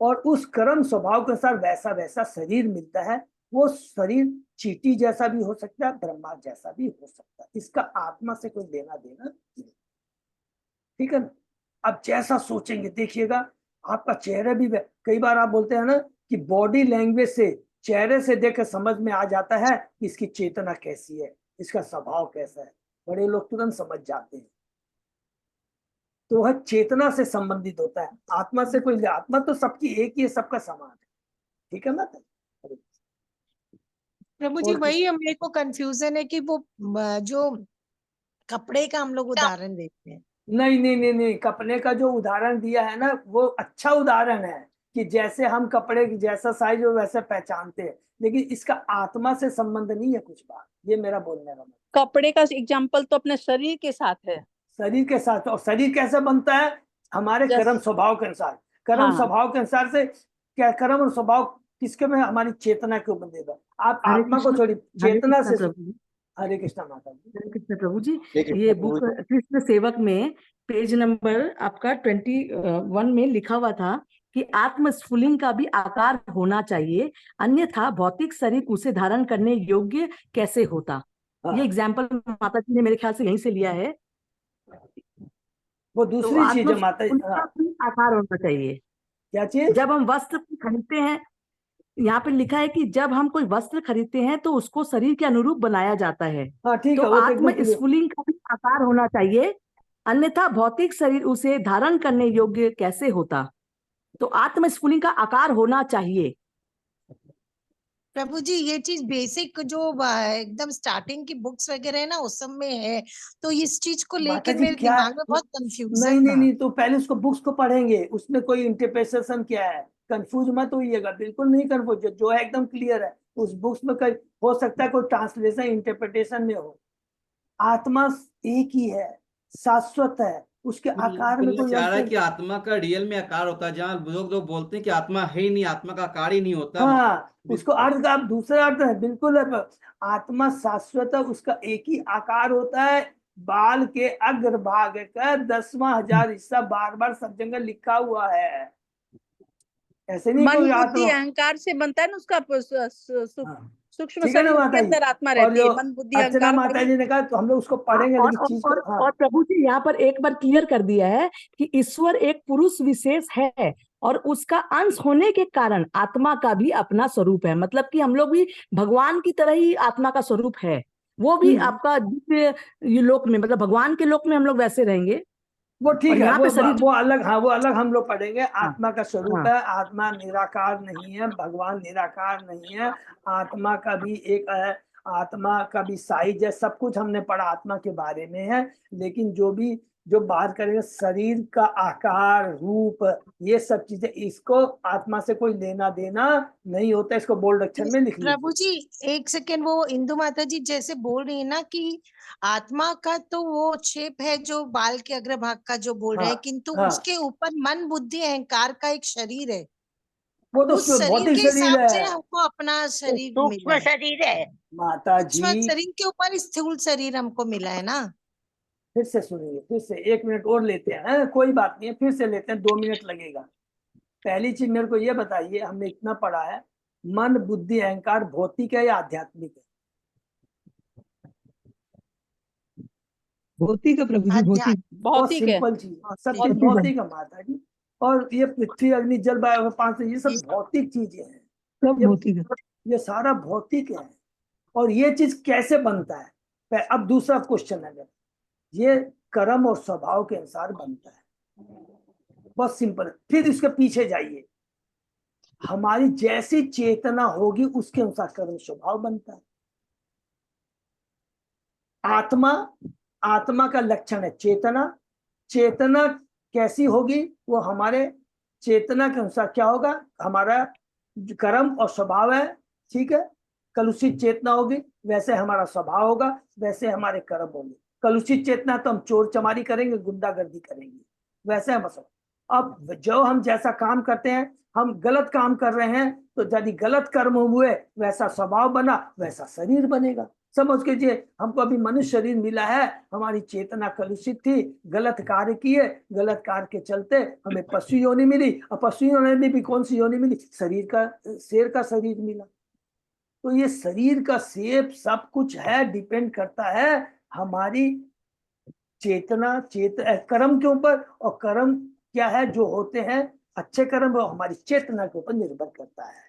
और उस कर्म स्वभाव के अनुसार वैसा वैसा शरीर मिलता है। वो शरीर चींटी जैसा भी हो सकता है, ब्रह्मा जैसा भी हो सकता है, इसका आत्मा से कोई लेना देना नहीं। ठीक है ना? अब जैसा सोचेंगे देखिएगा, आपका चेहरा भी कई बार आप बोलते हैं ना कि बॉडी लैंग्वेज से, चेहरे से देख समझ में आ जाता है कि इसकी चेतना कैसी है, इसका स्वभाव कैसा है। बड़े लोग तुरंत समझ जाते हैं। तो वह चेतना से संबंधित होता है, आत्मा से कोई, आत्मा तो सबकी एक ही है, सबका समान है। ठीक है ना? प्रभु जी और वही मेरे को कंफ्यूजन है कि वो जो कपड़े का हम लोग उदाहरण देते हैं। नहीं नहीं नहीं नहीं, कपड़े का जो उदाहरण दिया है ना वो अच्छा उदाहरण है कि जैसे हम कपड़े की जैसा साइज हो वैसे पहचानते हैं, लेकिन इसका आत्मा से संबंध नहीं है कुछ बात। ये मेरा बोलने का मतलब। कपड़े का एग्जाम्पल तो अपने शरीर के साथ है। शरीर के साथ, और शरीर कैसे बनता है? हमारे कर्म स्वभाव के अनुसार। कर्म हाँ। स्वभाव के अनुसार से क्या, कर्म और स्वभाव किसके में? हमारी चेतना के ऊपर देगा। आप हरे आत्मा को कृष्ण, छोड़ी, हरे चेतना कृष्ण से। प्रभु जी, हरे कृष्णा माता जी। हरे कृष्ण प्रभु जी। कृष्ण ये प्रभु बुक जी। कृष्ण सेवक में पेज नंबर आपका 21 में लिखा हुआ था कि आत्म स्फुलिंग का भी आकार होना चाहिए, अन्यथा भौतिक शरीर उसे धारण करने योग्य कैसे होता। हाँ, ये एग्जाम्पल माता जी ने मेरे ख्याल से यहीं से लिया है। वो तो दूसरी चीज आत्म है माता जी। स्फुलिंग का हाँ, भी आकार होना चाहिए। क्या चीज? जब हम वस्त्र खरीदते हैं, यहाँ पे लिखा है कि जब हम कोई वस्त्र खरीदते हैं तो उसको शरीर के अनुरूप बनाया जाता है। हाँ ठीक तो है, वो तो आत्म एकदम clear। स्फुलिंग का भी आकार होना चाहिए, अन्यथा भौतिक शरीर उसे धारण करने योग्य कैसे होता। तो आत्म स्फुलिंग का आकार होना चाहिए। प्रभु जी ये चीज बेसिक जो एकदम स्टार्टिंग की बुक्स वगैरह है ना उस सब में है, तो इस चीज को माता लेकर जी मेरे क्या, दिमाग में बहुत नहीं कंफ्यूजन नहीं था। नहीं, तो पहले उसको बुक्स को पढ़ेंगे, उसमें कोई इंटरप्रिटेशन क्या है, कंफ्यूज मत होइएगा, बिल्कुल नहीं कंफ्यूज, जो है एकदम क्लियर है। उस बुक्स में कोई हो सकता है कोई ट्रांसलेशन इंटरप्रिटेशन में हो। आत्मा एक ही है, शाश्वत है, उसके आकार में बोलना कोई चाह रहा है अंतर। कि आत्मा का रियल में आकार होता है, जहाँ लोग लोग बोलते हैं कि आत्मा है ही नहीं, आत्मा का आकार ही नहीं होता। हाँ, उसको अर्थ का आप दूसरा अर्थ है, बिल्कुल है। आत्मा शाश्वत है, उसका एक ही आकार होता है। बाल के अग्रभाग का 10,000 हिस्सा बार बार सब जगह लिखा हुआ है। ऐसे नहीं मन कोई बुद्धि आत्मा। अहंकार से बनता है ना उसका हाँ, सूक्ष्म ठीक है ना शरीर माता के जी? अंदर आत्मा और रहती जो है, मन बुद्धि अर्चना अहंकार माता जी ने कहा, तो हम लोग उसको पढ़ेंगे, और, लेकिन चीज और, को। हाँ, और प्रभु जी यहाँ पर एक बार क्लियर कर दिया है कि ईश्वर एक पुरुष विशेष है और उसका अंश होने के कारण आत्मा का भी अपना स्वरूप है। मतलब कि हम लोग भी भगवान की तरह ही आत्मा का स्वरूप है। वो भी आपका दिव्य ये लोक में, मतलब भगवान के लोक में हम लोग वैसे रहेंगे। वो और ठीक है, यहाँ पे शरीर वो अलग। हाँ, वो अलग हम लोग पढ़ेंगे। हाँ, आत्मा का स्वरूप हाँ, है, आत्मा निराकार नहीं है, भगवान निराकार नहीं है। आत्मा का भी एक है, आत्मा का भी साइज है, सब कुछ हमने पढ़ा आत्मा के बारे में है। लेकिन जो बात करेंगे शरीर का आकार, रूप, ये सब चीजें, इसको आत्मा से कोई लेना देना नहीं होता। इसको बोल्ड अक्षर में लिख लीजिए। प्रभु जी एक सेकेंड, वो इंदु माता जी जैसे बोल रही है ना कि आत्मा का तो वो शेप है जो बाल के अग्रभाग का जो बोल रहे हाँ हैं, किंतु हाँ, उसके ऊपर मन बुद्धि अहंकार का एक शरीर है। वो तो उस शरीर भौतिक के शरीर हिसाब से है हमको अपना शरीर मिला सूक्ष्म है। शरीर है। माता सूक्ष्म जी। शरीर के ऊपर स्थूल शरीर हमको मिला है ना। फिर से सुनिए, फिर से 1 मिनट और लेते हैं। कोई बात नहीं है, फिर से लेते हैं, 2 मिनट लगेगा। पहली चीज मेरे को ये बताइए, हमने इतना पढ़ा है, मन बुद्धि अहंकार भौतिक है या आध्यात्मिक है? भौतिक है प्रभु जी, भौतिक। अध्यात्म बहुत भौतिक है। सिंपल चीज है, सब चीज भौतिक है, भौतिक है माता जी। और ये पृथ्वी अग्नि जल वायु पांच, ये सब भौतिक चीजें हैं। सब ये भौतिक है। ये सारा भौतिक है। और ये चीज कैसे बनता है? अब दूसरा क्वेश्चन है, ये कर्म और स्वभाव के अनुसार बनता है। बहुत सिंपल है। फिर इसके पीछे जाइए, हमारी जैसी चेतना होगी उसके अनुसार कर्म स्वभाव बनता है। आत्मा, आत्मा का लक्षण है चेतना। चेतना कैसी होगी? वो हमारे चेतना के अनुसार क्या होगा? हमारा कर्म और स्वभाव है। ठीक है, कलुषित चेतना होगी वैसे हमारा स्वभाव होगा, वैसे हमारे कर्म होंगे। कलुषित चेतना तो हम चोर चमारी करेंगे, गुंडागर्दी करेंगे, वैसे हम। अब जो हम जैसा काम करते हैं, हम गलत काम कर रहे हैं तो यदि गलत कर्म हुए, वैसा स्वभाव बना, वैसा शरीर बनेगा। समझ कीजिए, हमको अभी मनुष्य शरीर मिला है, हमारी चेतना कलुषित थी, गलत कार्य किए, गलत कार्य के चलते हमें पशु योनि मिली, और पशु योनि में भी कौन सी योनि मिली? शरीर का, शेर का शरीर मिला। तो ये शरीर का शेप सब कुछ है, डिपेंड करता है हमारी चेतना, कर्म के ऊपर। और कर्म क्या है जो होते हैं अच्छे कर्म, वो हमारी चेतना के ऊपर निर्भर करता है।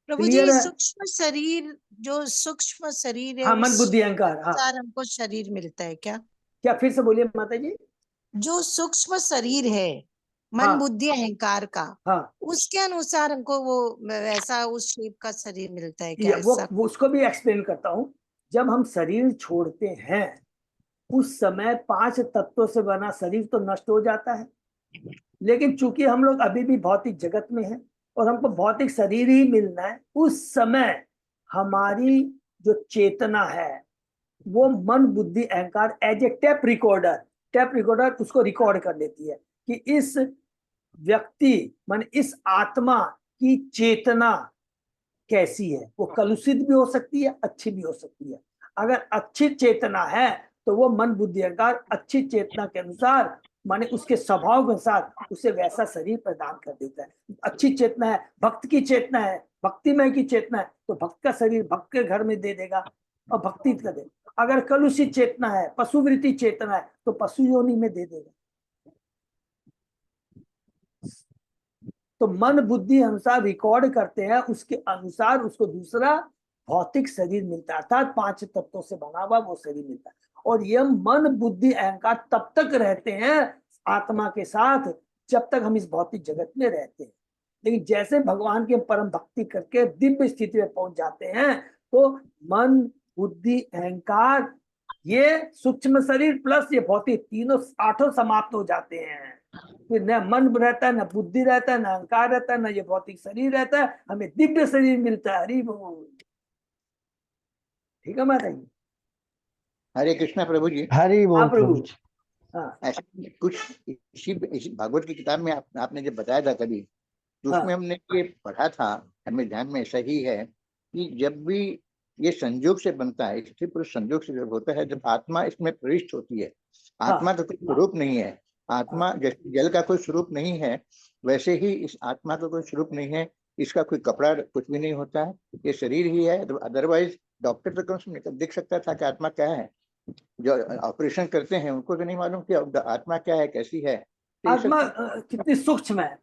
प्रभु जी, क्लियर है? सूक्ष्म शरीर, जो सूक्ष्म शरीर है, हाँ, मन बुद्धि उसके अहंकार। हाँ, अनुसार हमको शरीर मिलता है क्या? क्या फिर से बोलिए माता जी? जो सूक्ष्म शरीर है, मन हाँ बुद्धि अहंकार का, हाँ, उसके अनुसार हमको वो वैसा उस शेप का शरीर मिलता है क्या? ये ऐसा? वो उसको भी एक्सप्लेन करता हूँ। जब हम शरीर छोड़ते हैं, उस समय 5 तत्वों से बना शरीर तो नष्ट हो जाता है, लेकिन चूंकि हम लोग अभी भी भौतिक जगत में हैं और हमको भौतिक शरीर ही मिलना है, उस समय हमारी जो चेतना है वो मन बुद्धि अहंकार एज ए टेप रिकॉर्डर उसको रिकॉर्ड कर लेती है कि इस व्यक्ति मान इस आत्मा की चेतना कैसी है। वो कलुषित भी हो सकती है, अच्छी भी हो सकती है। अगर अच्छी चेतना है तो वो मन बुद्धि अहंकार अच्छी चेतना के अनुसार, माने उसके स्वभाव के अनुसार उसे वैसा शरीर प्रदान कर देता है। अच्छी चेतना है, भक्त की चेतना है, भक्तिमय की चेतना है, तो भक्त का शरीर भक्त के घर में दे देगा और भक्ति कर देगा। अगर कलुषित चेतना है, पशुवृत्ति चेतना है, तो पशु योनि में दे देगा। तो मन बुद्धि अनुसार रिकॉर्ड करते हैं, उसके अनुसार उसको दूसरा भौतिक शरीर मिलता है, अर्थात 5 तत्वों से बना हुआ वो शरीर मिलता है। और ये मन बुद्धि अहंकार तब तक रहते हैं आत्मा के साथ जब तक हम इस भौतिक जगत में रहते हैं। लेकिन जैसे भगवान के परम भक्ति करके दिव्य स्थिति में पहुंच जाते हैं, तो मन बुद्धि अहंकार, ये सूक्ष्म शरीर प्लस ये भौतिक, तीनों 8 समाप्त हो जाते हैं। फिर न मन रहता है, न बुद्धि रहता है, न अहंकार रहता है, न ये भौतिक शरीर रहता है, हमें दिव्य शरीर मिलता है। हरि बोल। ठीक है माता जी? हरे कृष्णा प्रभु जी। हरि बोल हाँ प्रभु। प्रभु जी। हाँ ऐसे कुछ इसी भागवत की किताब में आपने जब बताया था कभी, तो हाँ उसमें हमने ये पढ़ा था, हमें ध्यान में ऐसा ही है कि जब भी ये संयोग से बनता है, स्त्री पुरुष संयोग से जब होता है, जब आत्मा इसमें प्रविष्ट होती है, आत्मा का कोई स्वरूप नहीं है। आत्मा जैसे जल का कोई स्वरूप नहीं है, वैसे ही इस आत्मा का कोई स्वरूप नहीं है, इसका कोई कपड़ा कुछ भी नहीं होता है, ये शरीर ही है। अदरवाइज डॉक्टर तो कम से देख सकता था कि आत्मा क्या है। जो ऑपरेशन करते हैं उनको तो नहीं मालूम कि आत्मा क्या है, कैसी है। तो ये सब आत्मा कितनी सूक्ष्म है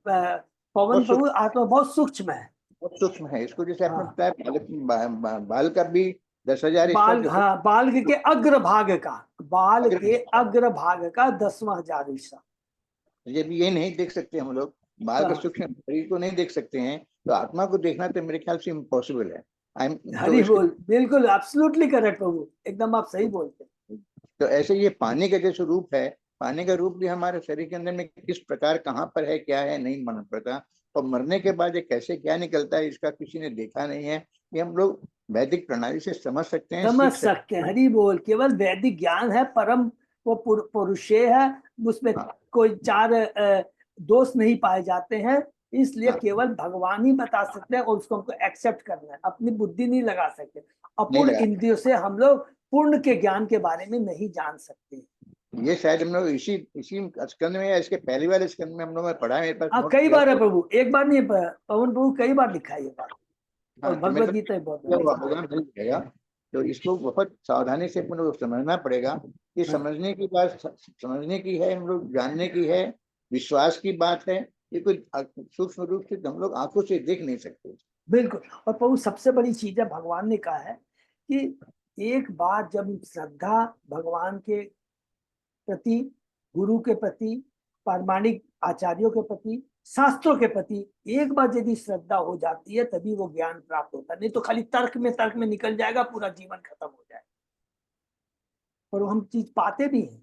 पवन प्रभु, आत्मा बहुत सूक्ष्म है, बहुत सूक्ष्म है। इसको जैसे आपने हाँ। बताया, बाल का भी 10,000 बाल, हिस्सा, हाँ, बाल के अग्रभाग का, बाल के अग्रभाग का 10,000 हिस्सा। जब ये नहीं देख सकते हम लोग, बाल का सूक्ष्म शरीर को नहीं देख सकते हैं, तो आत्मा को देखना तो मेरे ख्याल से इम्पॉसिबल है। हरि बोल, बिल्कुल एब्सोल्युटली करेक्ट प्रभु, एकदम आप सही बोलते हैं। तो ऐसे ये पानी का जैसे रूप है, पानी का रूप भी हमारे शरीर के अंदर में किस प्रकार कहाँ पर है, क्या है, नहीं मालूम पड़ता। और मरने के बाद ये कैसे क्या निकलता है, इसका किसी ने देखा नहीं है। ये हम लोग वैदिक प्रणाली से समझ सकते हैं, समझ सीख सकते हैं। हरि बोल, केवल वैदिक ज्ञान है, परम वो पुरुषे है, उसमें कोई 4 दोष नहीं पाए जाते हैं, इसलिए केवल भगवान ही बता सकते हैं और उसको हमको एक्सेप्ट करना है, अपनी बुद्धि नहीं लगा सकते। अपूर्ण इंद्रियों से हम लोग पूर्ण के ज्ञान के बारे में नहीं जान सकते। ये शायद हम लोग इसी स्कंद में या इसके पहले वाले स्कंद में हम लोग ने पढ़ा है। मेरे पास कई बार है प्रभु, एक बार नहीं, पवन प्रभु कई बार लिखा है ये बात, और भगवद गीता बहुत। तो इसको बहुत सावधानी से हम लोग समझना पड़ेगा। ये समझने की बात समझने की है, हम लोग जानने की है, विश्वास की बात है। ये कोई सूक्ष्म रूप से हम लोग आंखों से देख नहीं सकते। बिल्कुल। और प्रभु सबसे बड़ी चीज है, भगवान ने कहा है कि एक बार जब श्रद्धा भगवान के प्रति, गुरु के प्रति, प्रामाणिक आचार्यों के प्रति, शास्त्रों के प्रति एक बार यदि श्रद्धा हो जाती है, तभी वो ज्ञान प्राप्त होता है। नहीं तो खाली तर्क में निकल जाएगा, पूरा जीवन खत्म हो जाएगा। और हम चीज पाते भी हैं,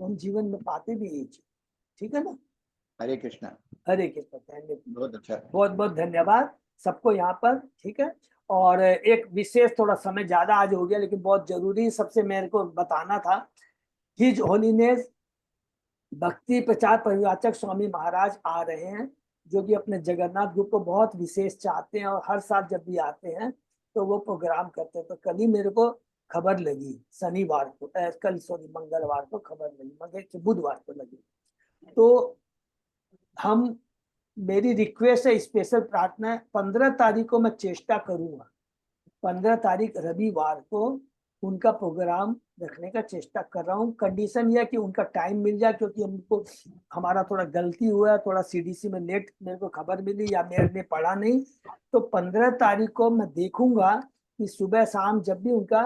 तो हम जीवन में पाते भी ये चीज। ठीक है ना? हरे कृष्णा। हरे कृष्णा। धन्यवाद, बहुत अच्छा, बहुत बहुत धन्यवाद सबको यहाँ पर। ठीक है। और एक विशेष, थोड़ा समय ज्यादा आज हो गया, लेकिन बहुत जरूरी सबसे मेरे को बताना था। हिज होलीनेस भक्ति प्रचार परिवाचक स्वामी महाराज आ रहे हैं जो कि अपने जगन्नाथ ग्रुप को बहुत विशेष चाहते हैं और हर साल जब भी आते हैं तो वो प्रोग्राम करते हैं। तो कल ही मेरे को खबर लगी, शनिवार को कल सॉरी मंगलवार को खबर लगी, बुधवार को लगी। तो हम, मेरी रिक्वेस्ट है, स्पेशल प्रार्थना है, 15 तारीख को मैं चेष्टा करूंगा, 15 तारीख रविवार को उनका प्रोग्राम रखने का चेष्टा कर रहा हूँ। कंडीशन यह है कि उनका टाइम मिल जाए, क्योंकि हमको हमारा थोड़ा गलती हुआ है, थोड़ा सीडीसी में लेट मेरे को खबर मिली या मैंने पढ़ा नहीं। तो 15 तारीख को मैं देखूंगा कि सुबह शाम जब भी उनका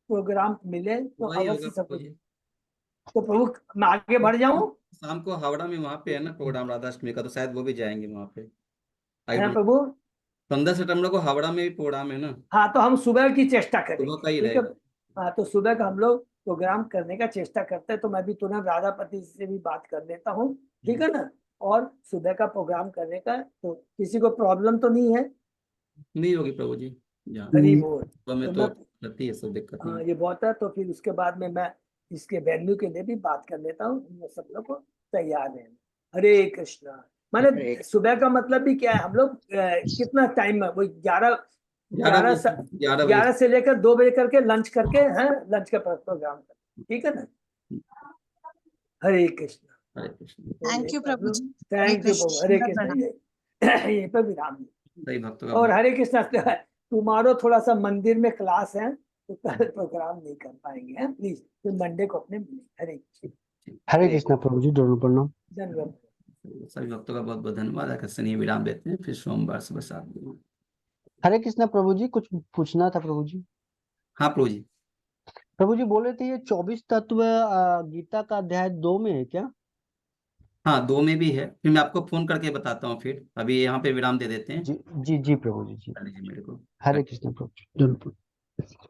प्रोग्राम मिले तो वही अवश्य होगा सब। प्रभु जी। तो प्रभु मैं आगे बढ़ जाऊं, शाम को हावड़ा में वहां पे है ना प्रोग्राम राधाष्टमी का, तो शायद वो भी जाएंगे वहां पे। आई है डोंट। प्रभु। 15 सितंबर को हावड़ा में भी प्रोग्राम है ना, हाँ तो हम सुबह की चेष्टा करेंगे, सुबह का ही ठीक है। रहेगा। हाँ तो सुबह का हम लोग प्रोग्राम करने का चेष्टा करते हैं। तो मैं भी तुरंत राधापति से भी बात कर लेता हूँ, ठीक है ना। और सुबह का प्रोग्राम करने का, तो किसी को प्रॉब्लम तो नहीं है। नहीं होगी प्रभु जी। जहाँ हरी बोल। सुबह में तो तो मैं, रहती है, सब दिक्कत हाँ नहीं। ये बहुत है। तो फिर उसके बाद में मैं इसके वेन्यू के लिए भी बात कर लेता हूँ, हम लोग सब लोग को तैयार हैं। हरे कृष्णा। हरे माने सुबह का मतलब भी क्या है, हम लोग कितना टाइम है, वो 11 11 11 बजे, 11 बजे 11 से लेकर 2 बजे करके लंच करके हैं, लंच का प्रोग्राम कर, ठीक है ना। हरे कृष्णा। हरे कृष्ण। थैंक यू प्रभु जी। हरे थैंक यू प्रभु। हरे कृष्ण। कृष्णा। ये पर विराम दीजिए। सही भक्तों का और बहुत। हरे कृष्णा, तुम्हारो थोड़ा सा मंदिर में क्लास है तो कल प्रोग्राम नहीं कर पाएंगे, हैं प्लीज, फिर मंडे को अपने मिले। हरे कृष्ण। हरे कृष्णा प्रभु जी, दोनों प्रणाम। धन्यवाद। सभी भक्तों का बहुत बहुत धन्यवाद। आकर शनि विराम देते हैं, फिर सोमवार सुबह 7 बजे। हरे कृष्णा प्रभु जी, कुछ पूछना था प्रभु जी। हाँ प्रभु जी। प्रभु जी बोले थे ये 24 तत्व गीता का अध्याय 2 में है क्या? हाँ 2 में भी है, फिर मैं आपको फोन करके बताता हूँ। फिर अभी यहाँ पे विराम दे देते हैं। जी जी जी प्रभु जी, जी कर लीजिए मेरे को। हरे कृष्णा प्रभु जी, दोनों प्रणाम।